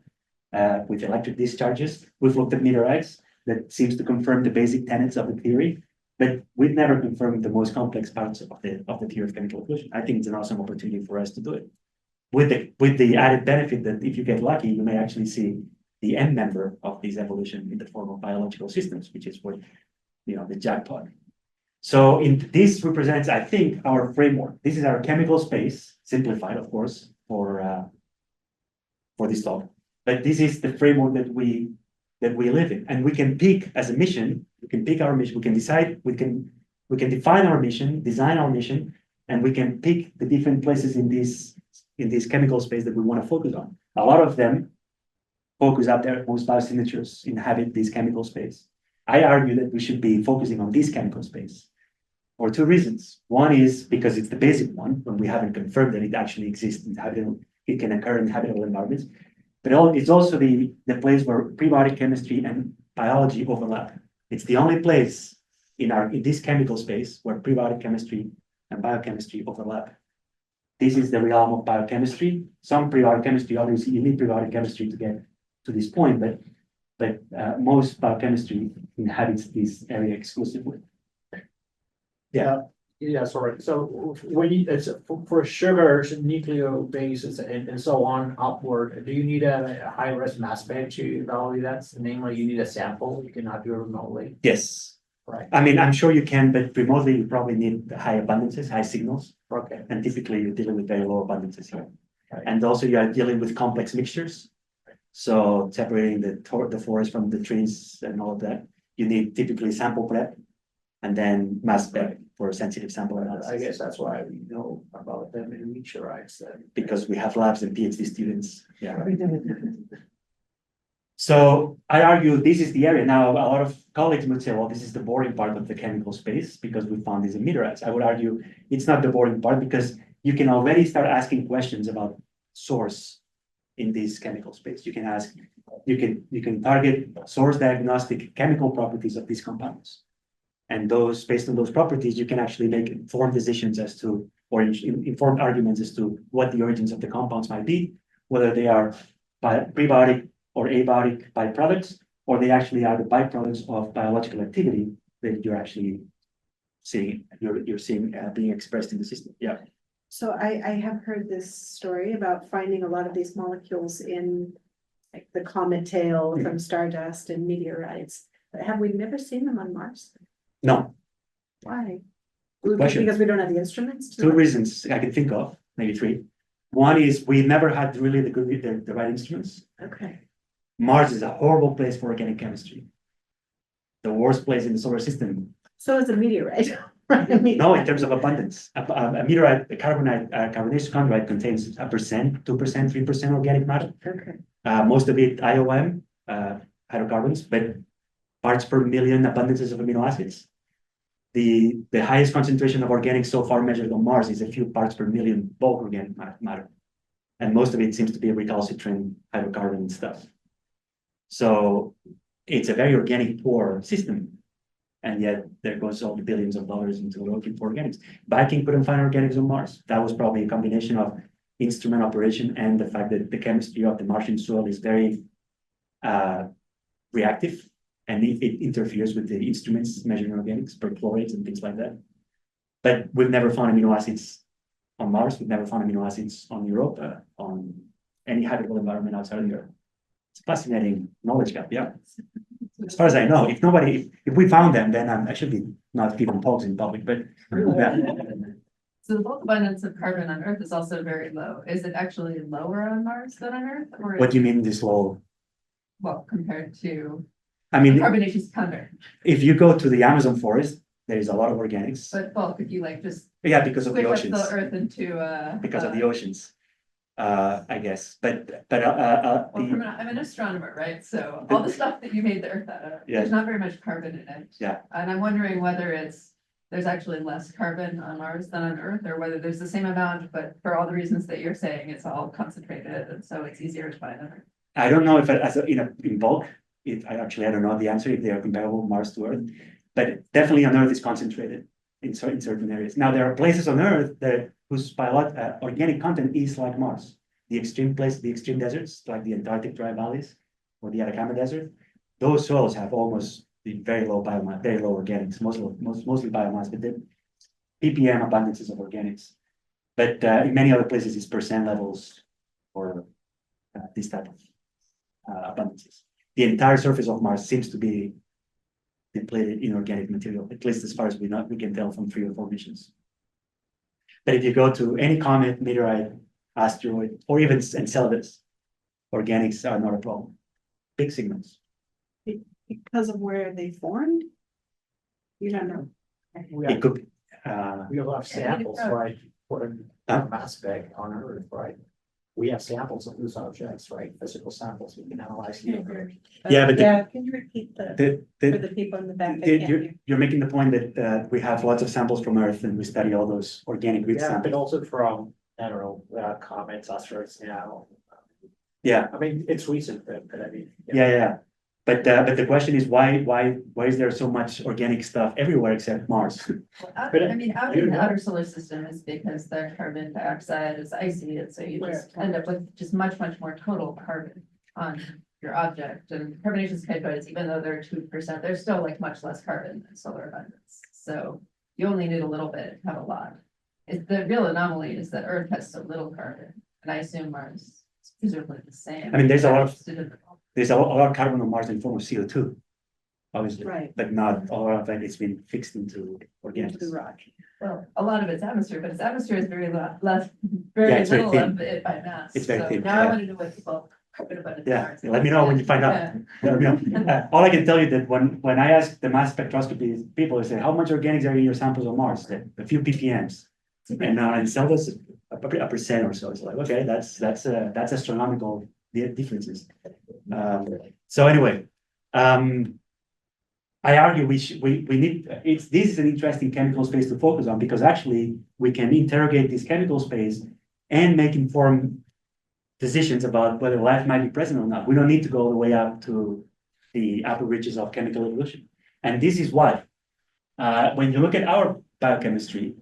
with electric discharges. We've looked at meteorites that seems to confirm the basic tenets of the theory, but we've never confirmed the most complex parts of the theory of chemical evolution. I think it's an awesome opportunity for us to do it. With the added benefit that if you get lucky, you may actually see the end member of this evolution in the form of biological systems, which is what, the jackpot. So this represents, I think, our framework. This is our chemical space, simplified, of course, for this talk. But this is the framework that we live in, and we can pick as a mission. We can pick our mission. We can decide. We can define our mission, design our mission, and we can pick the different places in this chemical space that we want to focus on. A lot of them focus out there. Most biosignatures inhabit this chemical space. I argue that we should be focusing on this chemical space for two reasons. One is because it's the basic one, when we haven't confirmed that it actually exists in habitable, it can occur in habitable environments. But it's also the place where prebiotic chemistry and biology overlap. It's the only place in this chemical space where prebiotic chemistry and biochemistry overlap. This is the realm of biochemistry. Some prebiotic chemistry, obviously, you need prebiotic chemistry to get to this point, but most biochemistry inhabits this area exclusively. Yeah, sorry. So it's for sugars, nucleobases, and so on upward, do you need a high risk mass spec to evaluate that? Namely, you need a sample. You cannot do it remotely. Yes. Right, I mean, I'm sure you can, but remotely you probably need high abundances, high signals. okay. And typically you're dealing with very low abundances here. Right. And also you are dealing with complex mixtures. So separating the forest from the trees and all of that, you need typically sample prep and then mass spec for sensitive sample analysis. I guess that's why we know about them in meteorites then. Because we have labs and PhD students. Yeah. So I argue this is the area. Now, a lot of colleagues would say, well, this is the boring part of the chemical space because we found these in meteorites. I would argue it's not the boring part because you can already start asking questions about source in this chemical space. You can ask, you can target source diagnostic chemical properties of these compounds. And those, based on those properties, you can actually make informed decisions as to, or informed arguments as to what the origins of the compounds might be, whether they are prebiotic or abiotic byproducts, or they actually are the byproducts of biological activity that you're actually seeing, you're seeing being expressed in the system. Yeah. So I have heard this story about finding a lot of these molecules in like the comet tail from stardust and meteorites. But have we never seen them on Mars? No, Why? question. Because we don't have the instruments? Two reasons I can think of, maybe three. One is we never had really the right instruments. Okay, Mars is a horrible place for organic chemistry. The worst place in the solar system. so is a meteorite, right? I mean, No, in terms of abundance. A meteorite, a carbonaceous chondrite contains 1%, 2%, 3% organic matter. Okay, Most of it IOM, hydrocarbons, but parts per million abundances of amino acids. The highest concentration of organics so far measured on Mars is a few parts per million bulk organic matter. And most of it seems to be recalcitrant hydrocarbon stuff. So it's a very organic poor system. And yet there goes all the billions of dollars into looking for organics. Viking couldn't find organics on Mars. That was probably a combination of instrument operation and the fact that the chemistry of the Martian soil is very reactive. And it interferes with the instruments measuring organics, perchlorates and things like that. But we've never found amino acids on Mars. We've never found amino acids on Europa, on any habitable environment outside of Europe. It's a fascinating knowledge gap, yeah. As far as I know, if we found them, then I should be not giving talks in public, but yeah. So the bulk abundance of carbon on Earth is also very low. Is it actually lower on Mars than on Earth? Or What do you mean this low? well, compared to I mean, carbonaceous chondrite, if you go to the Amazon forest, there is a lot of organics. but bulk, if you like just Yeah, because of the squish up oceans. the Earth into Because of the oceans, I guess. But well, I'm an astronomer, right? So all the stuff that you made the Earth out of, Yeah. there's not very much carbon in it. Yeah. And I'm wondering whether there's actually less carbon on Mars than on Earth, or whether there's the same amount, but for all the reasons that you're saying, it's all concentrated, and so it's easier to find them. I don't know if in bulk, I don't know the answer if they are comparable Mars to Earth, but definitely on Earth is concentrated in certain areas. Now there are places on Earth whose organic content is like Mars. The extreme deserts, like the Antarctic dry valleys or the Atacama Desert, those soils have almost the very low biomass, very low organics, mostly biomass, but the ppm abundances of organics. But in many other places, it's percent levels or this type of abundances. The entire surface of Mars seems to be depleted in organic material, at least as far as we can tell from 3 or 4 missions. But if you go to any comet, meteorite, asteroid, or even Enceladus, organics are not a problem. Big signals. because of where they formed? You don't know. We It have, could, we have a lot of samples, right, for mass spec on Earth, right? We have samples of those objects, right? Physical samples we can analyze. Yeah, but Yeah, can you repeat for the, the people in the back? I can't hear. you're making the point that we have lots of samples from Earth and we study all those organic rich Yeah, but samples. also from, I don't know, comets, asteroids now. Yeah, I mean, it's recent, but I mean. yeah. But the question is why is there so much organic stuff everywhere except Mars? But, I mean, out you in the know- outer solar system is because the carbon dioxide is icy, and so you just end up with just much more total carbon on your object. And carbonaceous chytrides, even though they're 2%, they're still like much less carbon than solar abundance. So you only need a little bit to have a lot. The real anomaly is that Earth has so little carbon, and I assume Mars is presumably the same. I mean, there's a lot of carbon on Mars in the form of CO2. obviously, Right. but not all of it. It's been fixed into Into organics. the rock. Well, a lot of it's atmosphere, but its atmosphere is very Yeah, very it's very little thin. of it by mass. It's very So thin, now I yeah. want to know what people. Yeah, let me know when you find out. Yeah. Let me know. All I can tell you that when I ask the mass spectroscopy people, they say, how much organics are in your samples on Mars? They, a few ppms. And now in Enceladus, a percent or so. It's like, okay, that's astronomical differences. So anyway, I argue we need this is an interesting chemical space to focus on because actually we can interrogate this chemical space and make informed decisions about whether life might be present or not. We don't need to go all the way up to the upper reaches of chemical evolution. And this is why when you look at our biochemistry,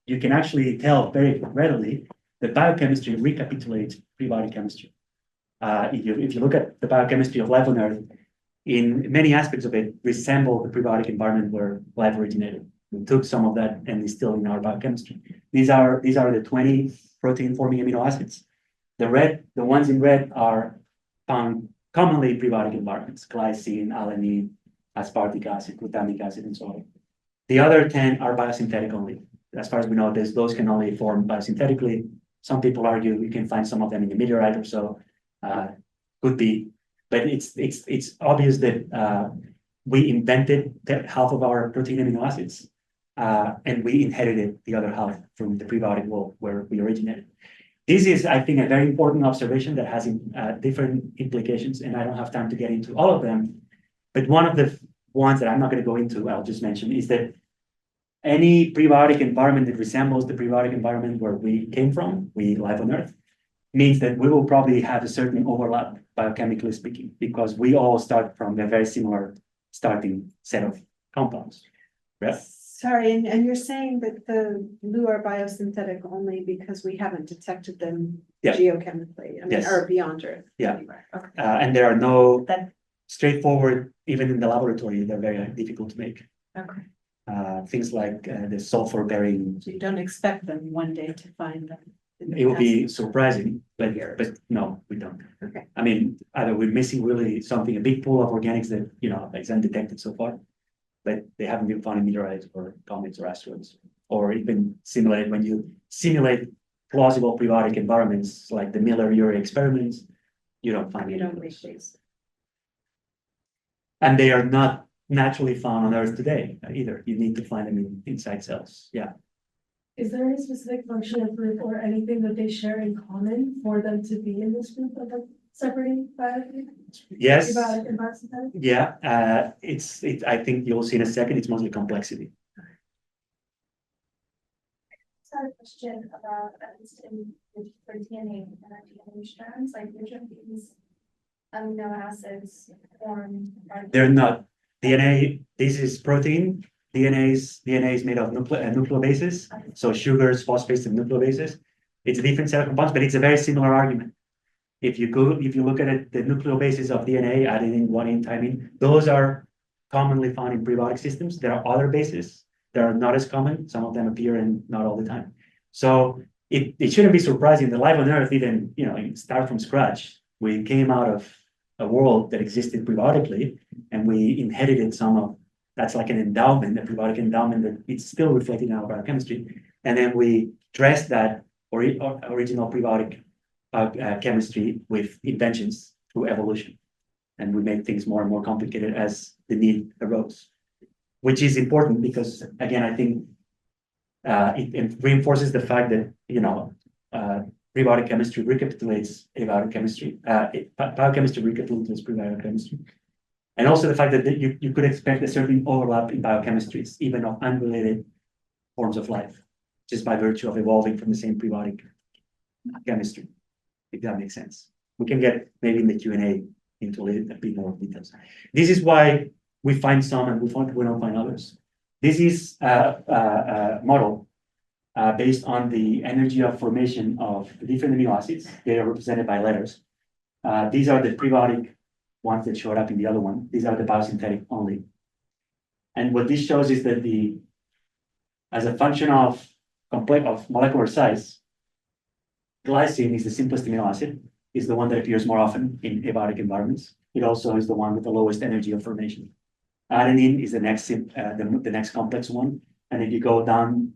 you can actually tell very readily that biochemistry recapitulates pre-body chemistry. If you look at the biochemistry of life on Earth, in many aspects of it resemble the prebiotic environment where life originated. We took some of that and it's still in our biochemistry. These are the 20 protein-forming amino acids. The ones in red are found commonly in prebiotic environments: glycine, alanine, aspartic acid, glutamic acid, and so on. The other 10 are biosynthetic only. As far as we know, those can only form biosynthetically. Some people argue we can find some of them in the meteorite or so. Could be. But it's obvious that we invented half of our protein amino acids, and we inherited the other half from the prebiotic world where we originated. This is, I think, a very important observation that has different implications, and I don't have time to get into all of them. But one of the ones that I'm not going to go into, I'll just mention, is that any prebiotic environment that resembles the prebiotic environment where we came from, we live on Earth, means that we will probably have a certain overlap, biochemically speaking, because we all start from a very similar starting set of compounds. Yes. Sorry, and you're saying that the blue are biosynthetic only because we haven't detected them Yeah. geochemically, I mean, Yes. or beyond Earth. Yeah. Anywhere. Okay. And there are no That- straightforward, even in the laboratory, they're very difficult to make. Okay, Things like the sulfur bearing, so you don't expect them one day to find them. in the it would be past. surprising, but no, we don't. Okay. I mean, either we're missing really something, a big pool of organics that, is undetected so far, but they haven't been found in meteorites or comets or asteroids, or even when you simulate plausible prebiotic environments like the Miller-Urey experiments, you don't find You any of don't those. make these. And they are not naturally found on Earth today either. You need to find them inside cells. Yeah. Is there any specific function of group or anything that they share in common for them to be in this group of like separating biotic? Yes. Prebiotic and biosynthetic? Yeah. I think you'll see in a second. It's mostly complexity. I had a question about for DNA and DNA strands, like which of these amino acids form? They're not DNA. This is protein. DNA is made of nucleobases, so sugars, phosphates, and nucleobases. It's a different set of compounds, but it's a very similar argument. If you look at it, the nucleobases of DNA, adenine, guanine, thymine, those are commonly found in prebiotic systems. There are other bases that are not as common. Some of them appear and not all the time. So it shouldn't be surprising that life on Earth, even start from scratch. We came out of a world that existed prebiotically, and we inherited some of that's like an endowment, a prebiotic endowment that it's still reflected in our biochemistry. And then we dressed that original prebiotic chemistry with inventions through evolution. And we made things more and more complicated as the need arose, which is important because, again, I think it reinforces the fact that, prebiotic chemistry recapitulates abiotic chemistry, biochemistry recapitulates prebiotic chemistry. And also the fact that you could expect a certain overlap in biochemistries, even of unrelated forms of life, just by virtue of evolving from the same prebiotic chemistry, if that makes sense. We can get maybe in the Q&A into a bit more details. This is why we find some and we don't find others. This is a model based on the energy of formation of different amino acids. They are represented by letters. These are the prebiotic ones that showed up in the other one. These are the biosynthetic only. And what this shows is that as a function of molecular size, glycine is the simplest amino acid, is the one that appears more often in abiotic environments. It also is the one with the lowest energy of formation. Adenine is the next complex one. And if you go down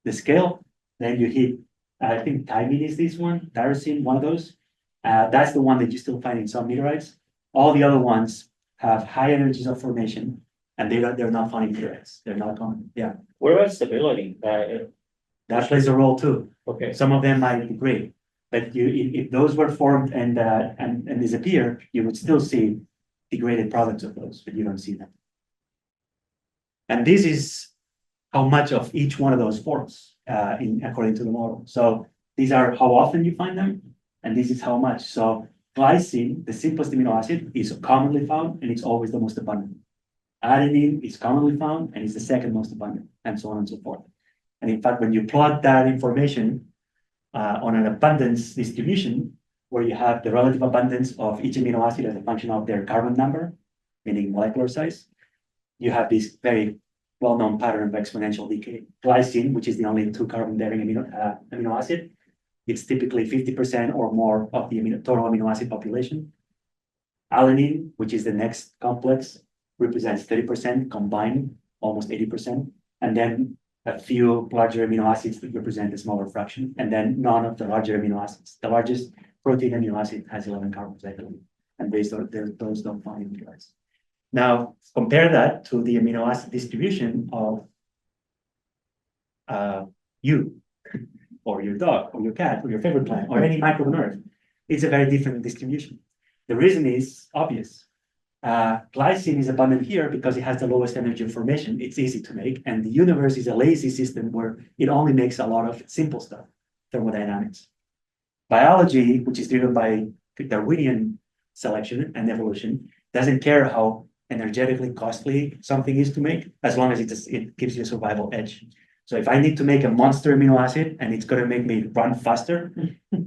the scale, then you hit, I think thymine is this one, tyrosine, one of those. That's the one that you still find in some meteorites. All the other ones have high energies of formation, and they're not found in meteorites. They're not common. Yeah, What about stability? that plays a role too. Okay, Some of them might degrade, but if those were formed and disappear, you would still see degraded products of those, but you don't see them. And this is how much of each one of those forms according to the model. So these are how often you find them, and this is how much. So glycine, the simplest amino acid, is commonly found, and it's always the most abundant. Adenine is commonly found, and it's the second most abundant, and so on and so forth. And in fact, when you plot that information on an abundance distribution, where you have the relative abundance of each amino acid as a function of their carbon number, meaning molecular size, you have this very well-known pattern of exponential decay. Glycine, which is the only two-carbon bearing amino acid, it's typically 50% or more of the total amino acid population. Alanine, which is the next complex, represents 30% combined, almost 80%. And then a few larger amino acids that represent a smaller fraction, and then none of the larger amino acids. The largest protein amino acid has 11 carbons, I believe, and those don't find in guys. Now, compare that to the amino acid distribution of you, or your dog, or your cat, or your favorite plant, or any microbe on Earth. It's a very different distribution. The reason is obvious. Glycine is abundant here because it has the lowest energy of formation. It's easy to make, and the universe is a lazy system where it only makes a lot of simple stuff, thermodynamics. Biology, which is driven by Darwinian selection and evolution, doesn't care how energetically costly something is to make, as long as it gives you a survival edge. So if I need to make a monster amino acid and it's going to make me run faster,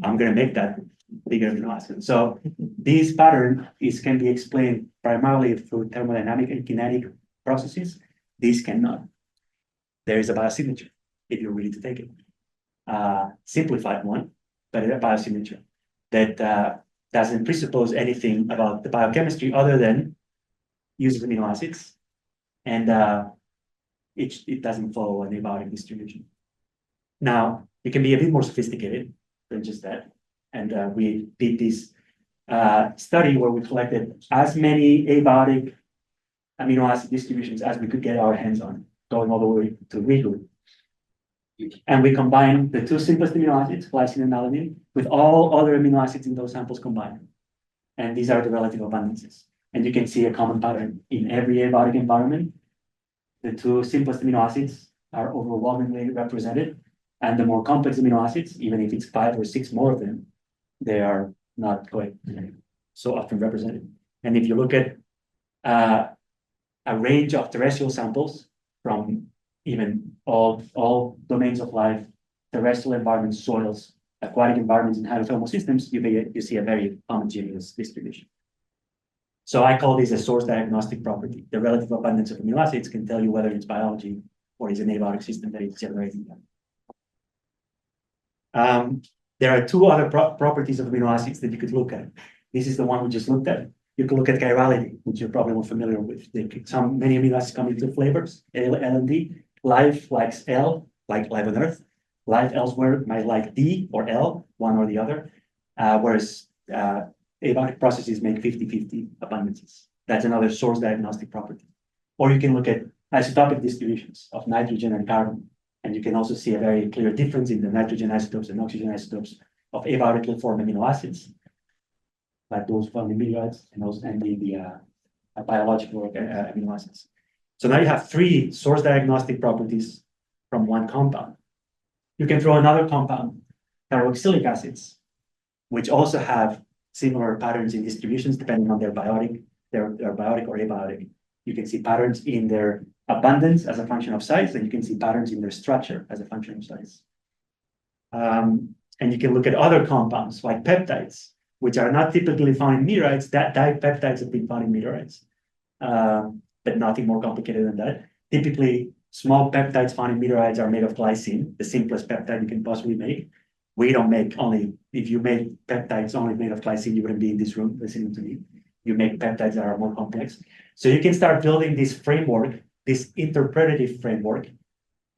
I'm going to make that bigger amino acid. So this pattern can be explained primarily through thermodynamic and kinetic processes. This cannot. There is a biosignature if you're willing to take it. Simplified one, but a biosignature that doesn't presuppose anything about the biochemistry other than use of amino acids, and it doesn't follow an abiotic distribution. Now, it can be a bit more sophisticated than just that. And we did this study where we collected as many abiotic amino acid distributions as we could get our hands on, going all the way to regroup. And we combined the two simplest amino acids, glycine and alanine, with all other amino acids in those samples combined. And these are the relative abundances. And you can see a common pattern in every abiotic environment. The two simplest amino acids are overwhelmingly represented, and the more complex amino acids, even if it's 5 or 6 more of them, they are not quite so often represented. And if you look at a range of terrestrial samples from even all domains of life, terrestrial environments, soils, aquatic environments, and hydrothermal systems, you see a very homogeneous distribution. So I call this a source diagnostic property. The relative abundance of amino acids can tell you whether it's biology or it's an abiotic system that is generating them. There are 2 other properties of amino acids that you could look at. This is the one we just looked at. You can look at chirality, which you're probably more familiar with. Many amino acids come in 2 flavors, L and D. Life likes L, like life on Earth. Life elsewhere might like D or L, one or the other. Whereas abiotic processes make 50-50 abundances. That's another source diagnostic property. Or you can look at isotopic distributions of nitrogen and carbon. And you can also see a very clear difference in the nitrogen isotopes and oxygen isotopes of abiotically formed amino acids, like those found in meteorites and the biological amino acids. So now you have 3 source diagnostic properties from one compound. You can throw another compound, carboxylic acids, which also have similar patterns in distributions depending on their biotic or abiotic. You can see patterns in their abundance as a function of size, and you can see patterns in their structure as a function of size. And you can look at other compounds like peptides, which are not typically found in meteorites. That dipeptides have been found in meteorites, but nothing more complicated than that. Typically, small peptides found in meteorites are made of glycine, the simplest peptide you can possibly make. We don't make if you made peptides only made of glycine, you wouldn't be in this room listening to me. You make peptides that are more complex. So you can start building this framework, this interpretative framework,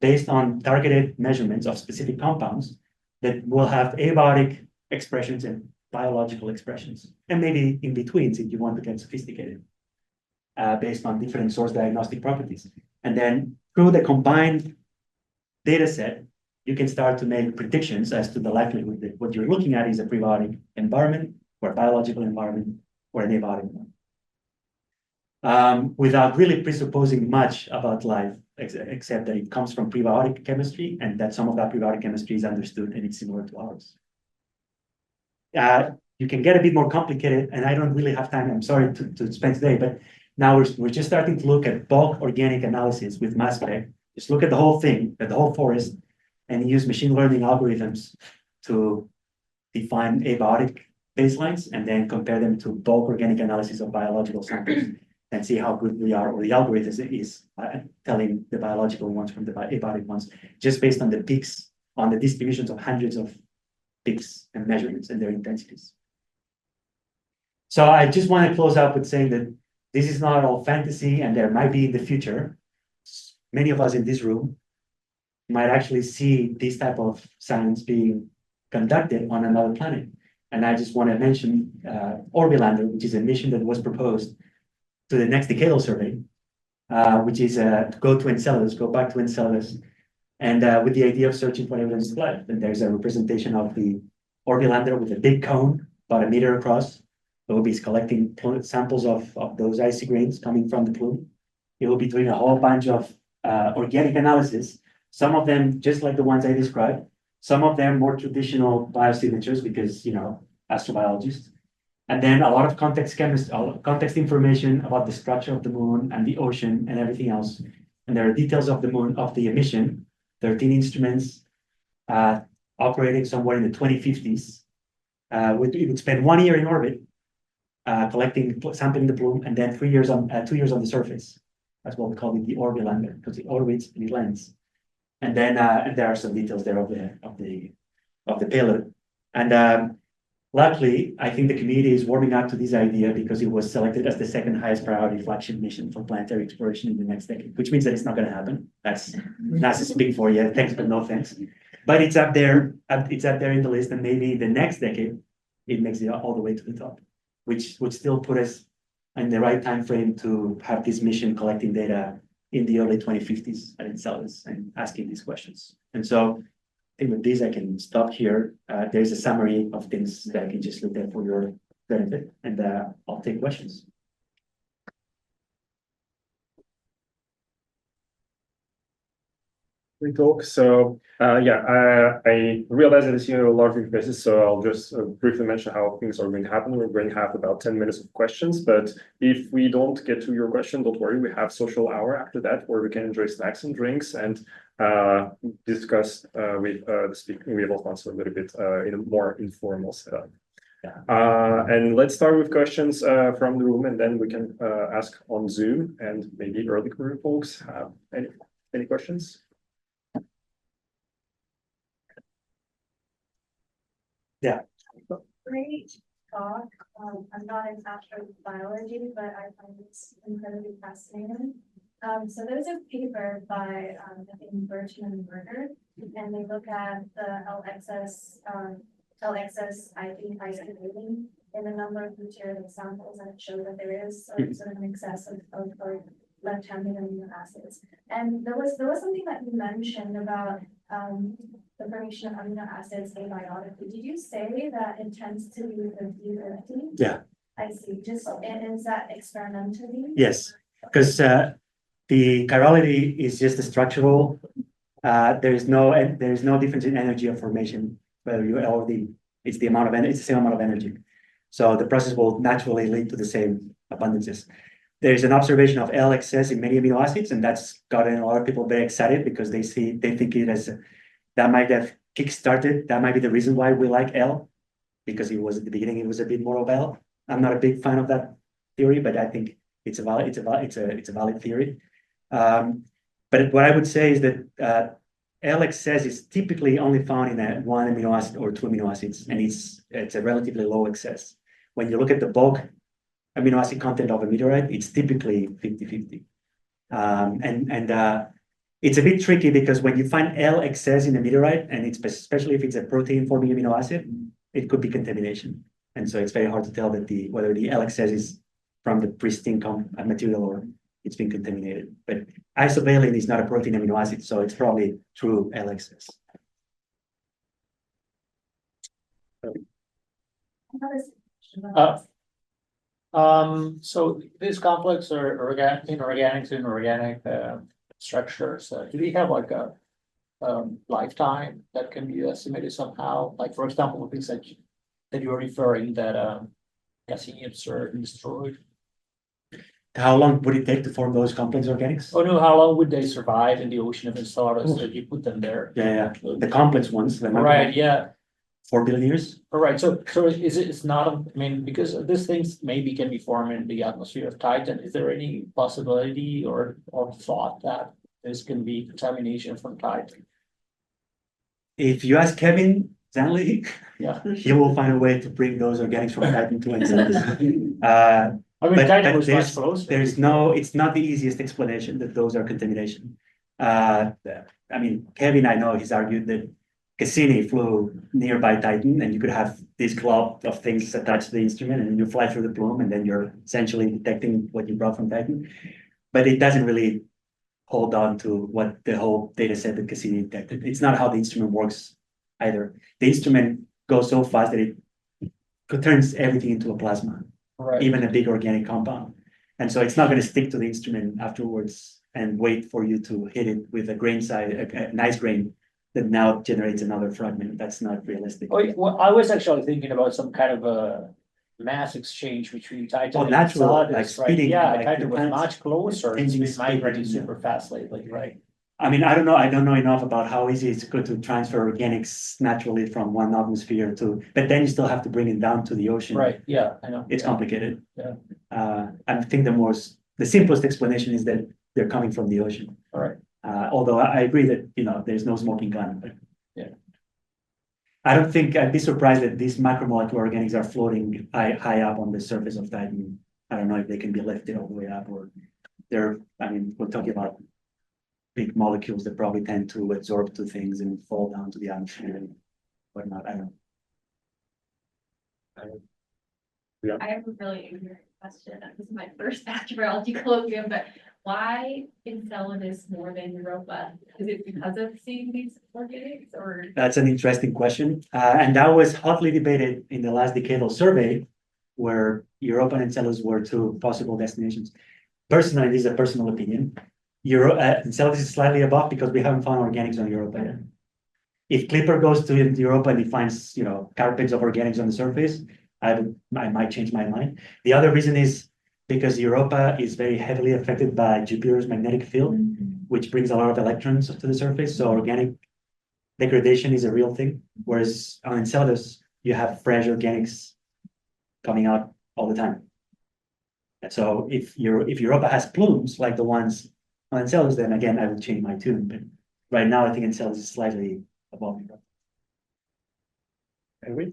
based on targeted measurements of specific compounds that will have abiotic expressions and biological expressions, and maybe in betweens if you want to get sophisticated, based on different source diagnostic properties. And then through the combined data set, you can start to make predictions as to the likelihood that what you're looking at is a prebiotic environment or a biological environment or an abiotic one. Without really presupposing much about life, except that it comes from prebiotic chemistry and that some of that prebiotic chemistry is understood and it's similar to ours. You can get a bit more complicated, and I don't really have time, I'm sorry to spend today, but now we're just starting to look at bulk organic analysis with mass spec. Just look at the whole thing, at the whole forest, and use machine learning algorithms to define abiotic baselines and then compare them to bulk organic analysis of biological samples and see how good we are, or the algorithm is telling the biological ones from the abiotic ones, just based on the peaks, on the distributions of hundreds of peaks and measurements and their intensities. So I just want to close out with saying that this is not all fantasy, and there might be in the future, many of us in this room might actually see this type of science being conducted on another planet. And I just want to mention Orbilander, which is a mission that was proposed to the next decadal survey, which is to go to Enceladus, go back to Enceladus, and with the idea of searching for evidence of life. And there's a representation of the Orbilander with a big cone, about 1 meter across. It will be collecting samples of those icy grains coming from the plume. It will be doing a whole bunch of organic analysis, some of them just like the ones I described, some of them more traditional biosignatures because, astrobiologists. And then a lot of context information about the structure of the moon and the ocean and everything else. And there are details of the moon, of the emission, 13 instruments operating somewhere in the 2050s. It would spend 1 year in orbit, collecting, sampling the plume, and then 2 years on the surface. That's what we call it, the Orbilander, because it orbits and it lands. And then and there are some details there of the payload. And luckily, I think the community is warming up to this idea because it was selected as the second highest priority flagship mission for planetary exploration in the next decade, which means that it's not going to happen. That's NASA speak for you. Thanks, but no thanks. But it's up there. It's up there in the list, and maybe the next decade it makes it all the way to the top, which would still put us in the right time frame to have this mission collecting data in the early 2050s at Enceladus and asking these questions. And so I think with this, I can stop here. There's a summary of things that I can just look at for your benefit, and I'll take questions. We talk. So I realize that it's a larger basis, so I'll just briefly mention how things are going to happen. We're going to have about 10 minutes of questions, but if we don't get to your question, don't worry. We have social hour after that where we can enjoy snacks and drinks and discuss with Alfonso a little bit in a more informal setup. And let's start with questions from the room, and then we can ask on Zoom, and maybe early career folks have any questions. Yeah. Great talk. I'm not in astrobiology, but I find this incredibly fascinating. So there's a paper by I think Burton and Berger, and they look at the LXS IP isolating in a number of material samples, and it showed that there is sort of an excess of left-handed amino acids. And there was something that you mentioned about the formation of amino acids abiotically. Did you say that it tends to be the D50? Yeah. I see. And is that experimentally? Yes, because the chirality is just a structural. There is no difference in energy of formation, whether you L or D. It's the amount of energy. It's the same amount of energy. So the process will naturally lead to the same abundances. There is an observation of L excess in many amino acids, and that's gotten a lot of people very excited because they think it as that might have kick-started. That might be the reason why we like L, because it was at the beginning, it was a bit more of L. I'm not a big fan of that theory, but I think it's a valid theory. But what I would say is that L excess is typically only found in one amino acid or two amino acids, and it's a relatively low excess. When you look at the bulk amino acid content of a meteorite, it's typically 50-50. It's a bit tricky because when you find L excess in a meteorite, and it's especially if it's a protein forming amino acid, it could be contamination. And so it's very hard to tell that whether the L excess is from the pristine material or it's been contaminated. But isovalene is not a protein amino acid, so it's probably true L excess. So these complex are inorganics and organic structures. Do they have like a lifetime that can be estimated somehow? Like, for example, the things that you're referring that Cassini observed and destroyed. How long would it take to form those complex organics? Oh no, how long would they survive in the ocean of Enceladus if you put them there? Yeah, the complex ones. Right, yeah. 4 billion years. All right, so it's not, I mean, because these things maybe can be formed in the atmosphere of Titan. Is there any possibility or thought that this can be contamination from Titan? If you ask Kevin Zanley, Yeah. he will find a way to bring those organics from Titan to Enceladus. I mean, Titan was much closer. It's not the easiest explanation that those are contamination. I mean, Kevin, I know he's argued that Cassini flew nearby Titan, and you could have this glob of things attached to the instrument, and you fly through the plume, and then you're essentially detecting what you brought from Titan. But it doesn't really hold on to what the whole data set that Cassini detected. It's not how the instrument works either. The instrument goes so fast that it turns everything into a plasma, Right. even a big organic compound. And so it's not going to stick to the instrument afterwards and wait for you to hit it with a grain size, a nice grain that now generates another fragment. That's not realistic. Oh, well, I was actually thinking about some kind of a mass exchange between Titan and natural, Enceladus, like right? speeding, Yeah, like Titan the was planets much closer. It's changing been speed, migrating yeah. super fast lately, right? I mean, I don't know enough about how easy it's going to transfer organics naturally from one atmosphere to, but then you still have to bring it down to the ocean. Right, yeah, I know. It's complicated. Yeah. I think the simplest explanation is that they're coming from the ocean. All right. Although I agree that, there's no smoking gun, but yeah. I'd be surprised that these macromolecular organics are floating high up on the surface of Titan. I don't know if they can be lifted all the way up or we're talking about big molecules that probably tend to absorb to things and fall down to the atmosphere and whatnot. I don't know. I have a really ignorant question. This is my first Astrobiology Colloquia, but why Enceladus more than Europa? Is it because of seeing these organics or? That's an interesting question. And that was hotly debated in the last decadal survey where Europa and Enceladus were two possible destinations. Personally, this is a personal opinion. Enceladus is slightly above because we haven't found organics on Europa yet. If Clipper goes to Europa and he finds, carpets of organics on the surface, I might change my mind. The other reason is because Europa is very heavily affected by Jupiter's magnetic field, which brings a lot of electrons to the surface. So organic degradation is a real thing. Whereas on Enceladus, you have fresh organics coming out all the time. And so if Europa has plumes like the ones on Enceladus, then again, I would change my tune. But right now, I think Enceladus is slightly above Europa. Agree?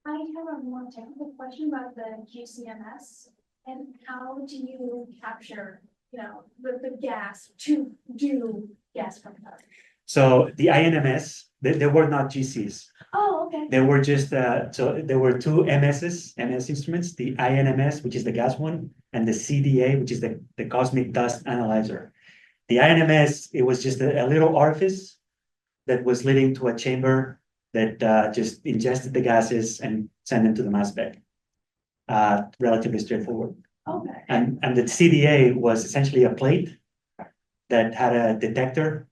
I have a more technical question about the QCMS and how do you capture, the gas to do gas chromatography? So the INMS, they were not GCs. Oh, okay. They were just, so there were two MS instruments, the INMS, which is the gas one, and the CDA, which is the cosmic dust analyzer. The INMS, it was just a little orifice that was leading to a chamber that just ingested the gases and sent them to the mass spec. Relatively straightforward. Okay. And the CDA was essentially a plate that had a detector.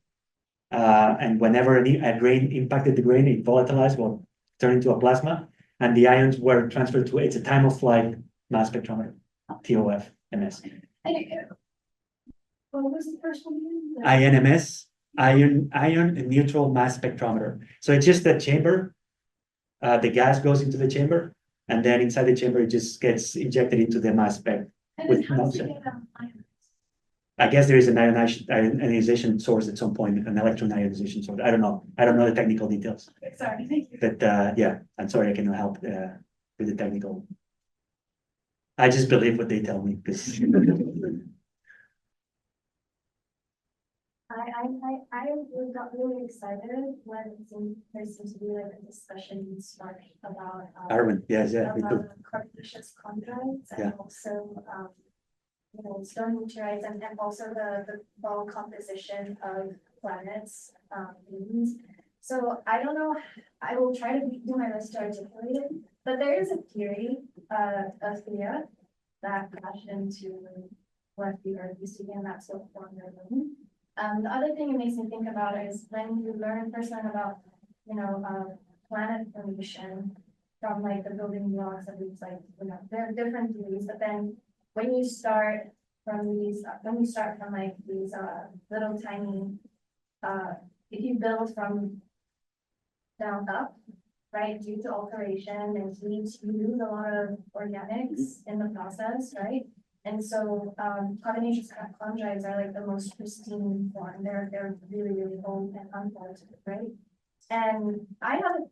And whenever a grain impacted the grain, it volatilized, turned into a plasma. And the ions were transferred to, it's a time of flight mass spectrometer, TOF, MS. What was the first one again? INMS, ion neutral mass spectrometer. So it's just a chamber. The gas goes into the chamber, and then inside the chamber, it just gets injected into the mass spec. And with then how does no it get ions? I guess there is an ionization source at some point, an electron ionization source. I don't know the technical details. Sorry, thank you. But yeah, I'm sorry, I cannot help with the technical. I just believe what they tell me because I got really excited when there seems to be like a discussion start about. Arwen, yes, yeah, me too. About carbonaceous chondrites Yeah. and also, stone meteorites and also the ball composition of planets, moons. So I don't know, I will try to do my best to articulate it, but there is a theory, of Theia that crashed into what the Earth used to be, and that's what formed the moon. The other thing it makes me think about is when you first learn about, planet formation from like the building blocks of these there are different theories, but then when you start from like these little tiny, if you build from down up, right, due to alteration and heat, you lose a lot of organics in the process, right? And so carbonaceous chondrites are like the most pristine form. They're really, really old and unformed, right? And I have a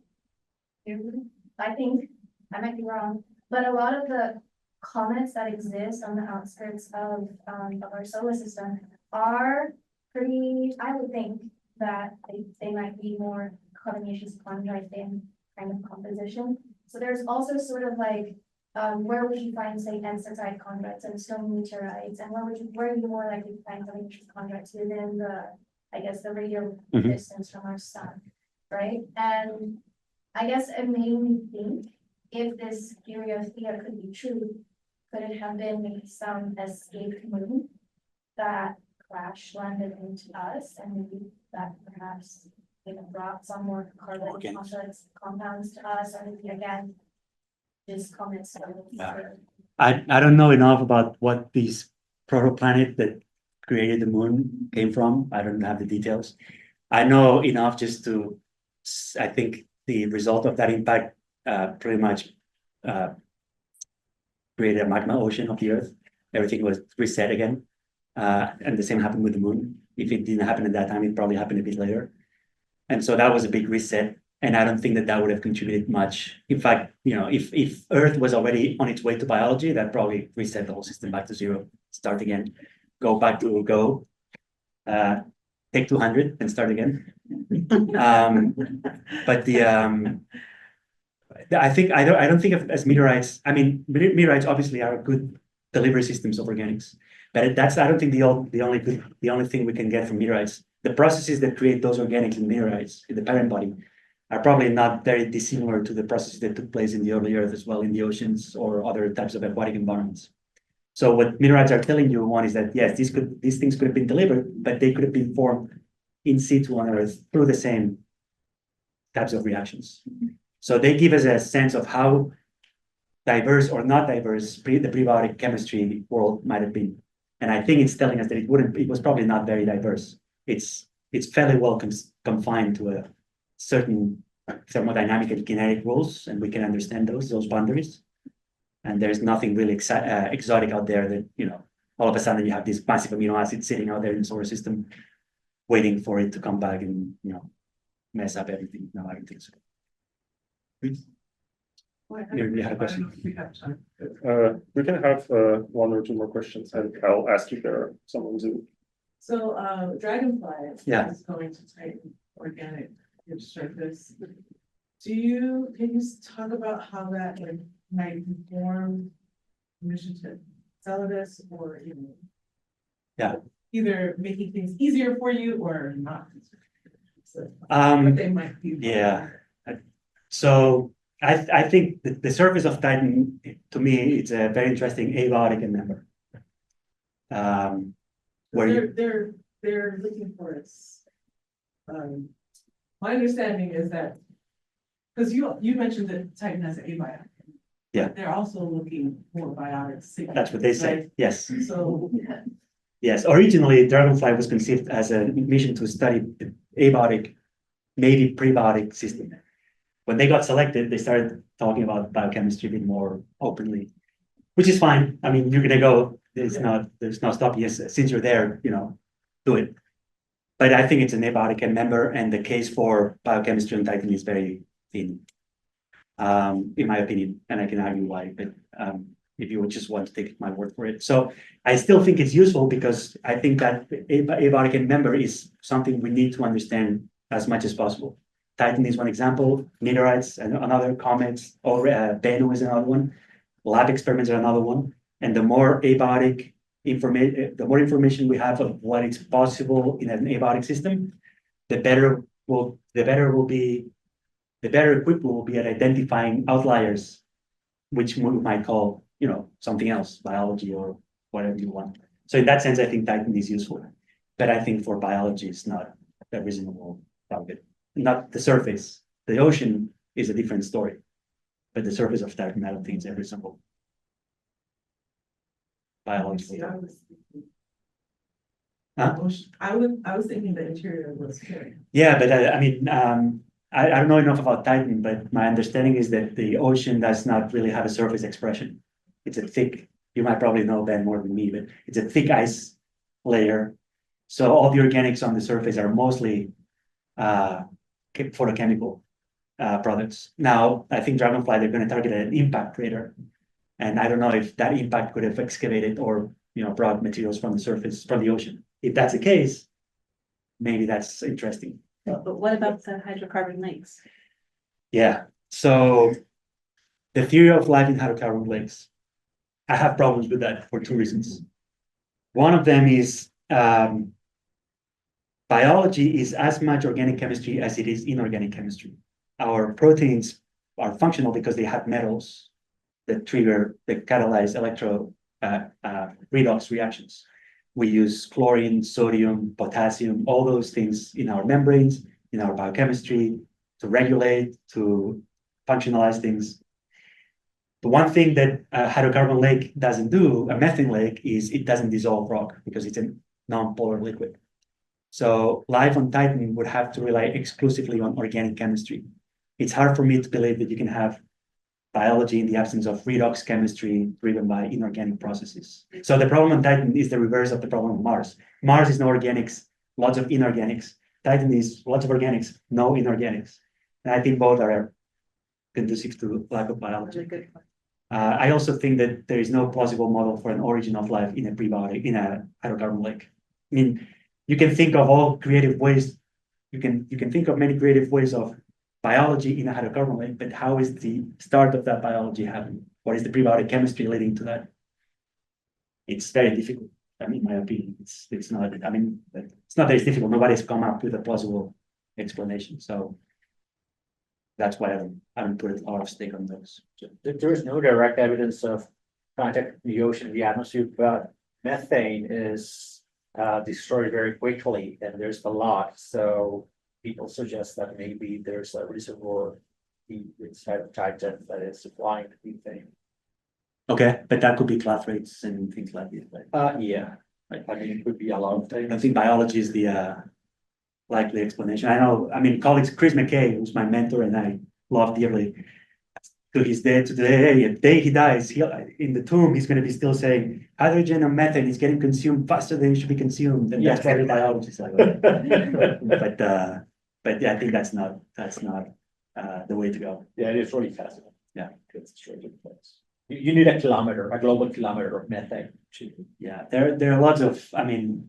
theory, I think, I might be wrong, but a lot of the comets that exist on the outskirts of our solar system are pretty, I would think that they might be more carbonaceous chondrite in kind of composition. So there's also sort of like where would you find, say, andesite chondrites and stone meteorites, and where are you more likely to find carbonaceous chondrites within the radio distance from our sun, right? And I guess it made me think if this theory of Theia could be true, could it have been maybe some escaped moon that crash landed into us, and maybe that perhaps brought some more carbon compounds to us, or maybe again just comets. I don't know enough about what these protoplanet that created the moon came from. I don't have the details. I know enough just to, I think the result of that impact pretty much created a magma ocean of the Earth. Everything was reset again. And the same happened with the moon. If it didn't happen at that time, it probably happened a bit later. And so that was a big reset. And I don't think that would have contributed much. In fact, if Earth was already on its way to biology, that probably reset the whole system back to zero, start again, go back to go, take 200 and start again. But I don't think of as meteorites. I mean, meteorites obviously are good delivery systems of organics, but that's, I don't think the only thing we can get from meteorites. The processes that create those organics in meteorites in the parent body are probably not very dissimilar to the processes that took place in the early Earth as well, in the oceans or other types of aquatic environments. So what meteorites are telling you, one, is that yes, these things could have been delivered, but they could have been formed in situ on Earth through the same types of reactions. So they give us a sense of how diverse or not diverse the prebiotic chemistry world might have been. And I think it's telling us that it was probably not very diverse. It's fairly well confined to a certain thermodynamic and kinetic rules, and we can understand those boundaries. And there's nothing really exotic out there that, all of a sudden you have this massive amino acid sitting out there in the solar system, waiting for it to come back and, mess up everything. No, I don't think so. Please. You had a question? We can have one or two more questions, and I'll ask if there are some on Zoom. So, dragonfly Yeah. is going to tighten organic surface. Can you talk about how that might inform mission to Enceladus, or either making things easier for you or not? So, what they might be. Yeah. So I think the surface of Titan, to me, it's a very interesting abiotic member. Where they're looking for us. My understanding is that, because you mentioned that Titan has an abiotic. Yeah. They're also looking for biotic signals. That's what they say. Right? Yes. So. Yes. Originally, Dragonfly was conceived as a mission to study the abiotic, maybe prebiotic system. When they got selected, they started talking about biochemistry a bit more openly, which is fine. I mean, you're gonna go. There's no stopping. Yes, since you're there, do it. But I think it's an abiotic member, and the case for biochemistry on Titan is very thin, in my opinion, and I can argue why. But if you would just want to take my word for it. So I still think it's useful because I think that abiotic member is something we need to understand as much as possible. Titan is one example, meteorites and another, comets, or Bennu is another one, lab experiments are another one. And the more abiotic information, the more information we have of what is possible in an abiotic system, the better equipped we'll be at identifying outliers, which we might call, something else, biology or whatever you want. So in that sense, I think Titan is useful, but I think for biology, it's not a reasonable target. Not the surface. The ocean is a different story, but the surface of Titan, I don't think it's a reasonable biological target. Huh? I was thinking the interior was good. Yeah, but I don't know enough about Titan, but my understanding is that the ocean does not really have a surface expression. It's a thick, you might probably know Ben more than me, but it's a thick ice layer. So all the organics on the surface are mostly photochemical products. Now, I think Dragonfly, they're going to target an impact crater. And I don't know if that impact could have excavated or brought materials from the surface, from the ocean. If that's the case, maybe that's interesting. But what about the hydrocarbon lakes? Yeah. So the theory of life in hydrocarbon lakes, I have problems with that for two reasons. One of them is biology is as much organic chemistry as it is inorganic chemistry. Our proteins are functional because they have metals that catalyze redox reactions. We use chlorine, sodium, potassium, all those things in our membranes, in our biochemistry, to regulate, to functionalize things. The one thing that a hydrocarbon lake doesn't do, a methane lake, is it doesn't dissolve rock because it's a non-polar liquid. So life on Titan would have to rely exclusively on organic chemistry. It's hard for me to believe that you can have biology in the absence of redox chemistry driven by inorganic processes. So the problem on Titan is the reverse of the problem on Mars. Mars is no organics, lots of inorganics. Titan is lots of organics, no inorganics. And I think both are conducive to lack of biology. Really good. I also think that there is no plausible model for an origin of life in a hydrocarbon lake. I mean, you can think of all creative ways. You can think of many creative ways of biology in a hydrocarbon lake, but how is the start of that biology happening? What is the prebiotic chemistry leading to that? It's very difficult. I mean, in my opinion, it's not. I mean, it's not that it's difficult. Nobody's come up with a plausible explanation. So that's why I haven't put a lot of stake on those. There is no direct evidence of contact in the ocean, the atmosphere, but methane is destroyed very quickly, and there's a lot. So people suggest that maybe there's a reservoir inside of Titan that is supplying the methane. Okay, but that could be clathrates and things like this. Right? Yeah. I mean, it could be a lot of things. I think biology is the likely explanation. I know, I mean, colleagues, Chris McKay, who's my mentor and I love dearly, to his day, to the day he dies, in the tomb, he's going to be still saying hydrogen and methane is getting consumed faster than it should be consumed. And that's probably biology. But yeah, I think that's not the way to go. Yeah, it is really fascinating. Yeah. It's straight to the place. You need a global kilometer of methane. Yeah, there are lots of, I mean,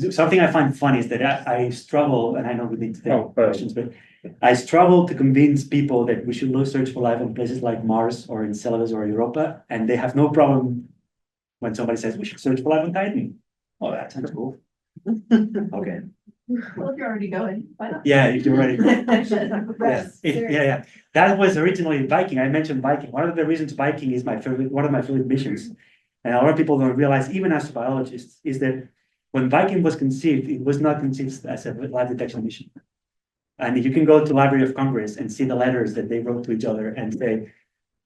something I find funny is that I struggle, and I know we need to take questions, but I struggle to convince people that we should search for life on places like Mars or Enceladus or Europa, and they have no problem when somebody says we should search for life on Titan. Oh, that sounds cool. Okay. Well, if you're already going, why not? Yeah, if you're ready. Yes. Yeah. That was originally Viking. I mentioned Viking. One of the reasons Viking is one of my favorite missions, and a lot of people don't realize, even astrobiologists, is that when Viking was conceived, it was not conceived as a live detection mission. And you can go to Library of Congress and see the letters that they wrote to each other and say,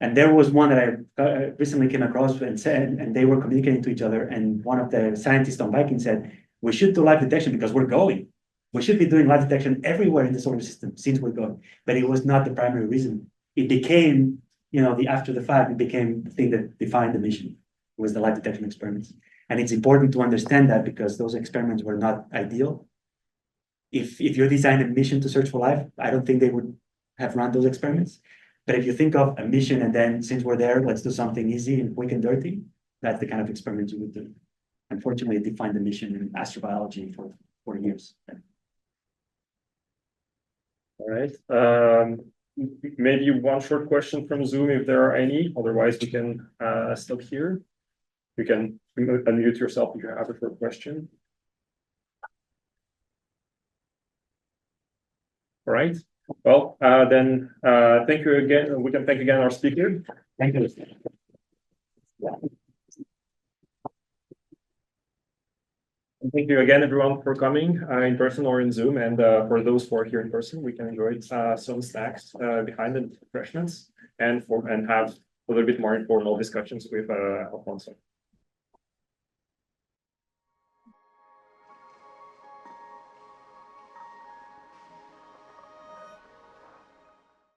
and there was one that I recently came across and said, and they were communicating to each other. And one of the scientists on Viking said, we should do live detection because we're going. We should be doing live detection everywhere in the solar system since we're going. But it was not the primary reason. It became, after the fact, it became the thing that defined the mission. It was the live detection experiments. And it's important to understand that because those experiments were not ideal. If you design a mission to search for life, I don't think they would have run those experiments. But if you think of a mission and then since we're there, let's do something easy and quick and dirty, that's the kind of experiment you would do. Unfortunately, it defined the mission in astrobiology for years. All right. Maybe one short question from Zoom if there are any, otherwise we can stop here. You can unmute yourself if you have a short question. All right. Well, then thank you again. We can thank again our speaker. Thank you. Thank you again, everyone, for coming in person or in Zoom. And for those who are here in person, we can enjoy some snacks behind the refreshments and have a little bit more informal discussions with Alfonso.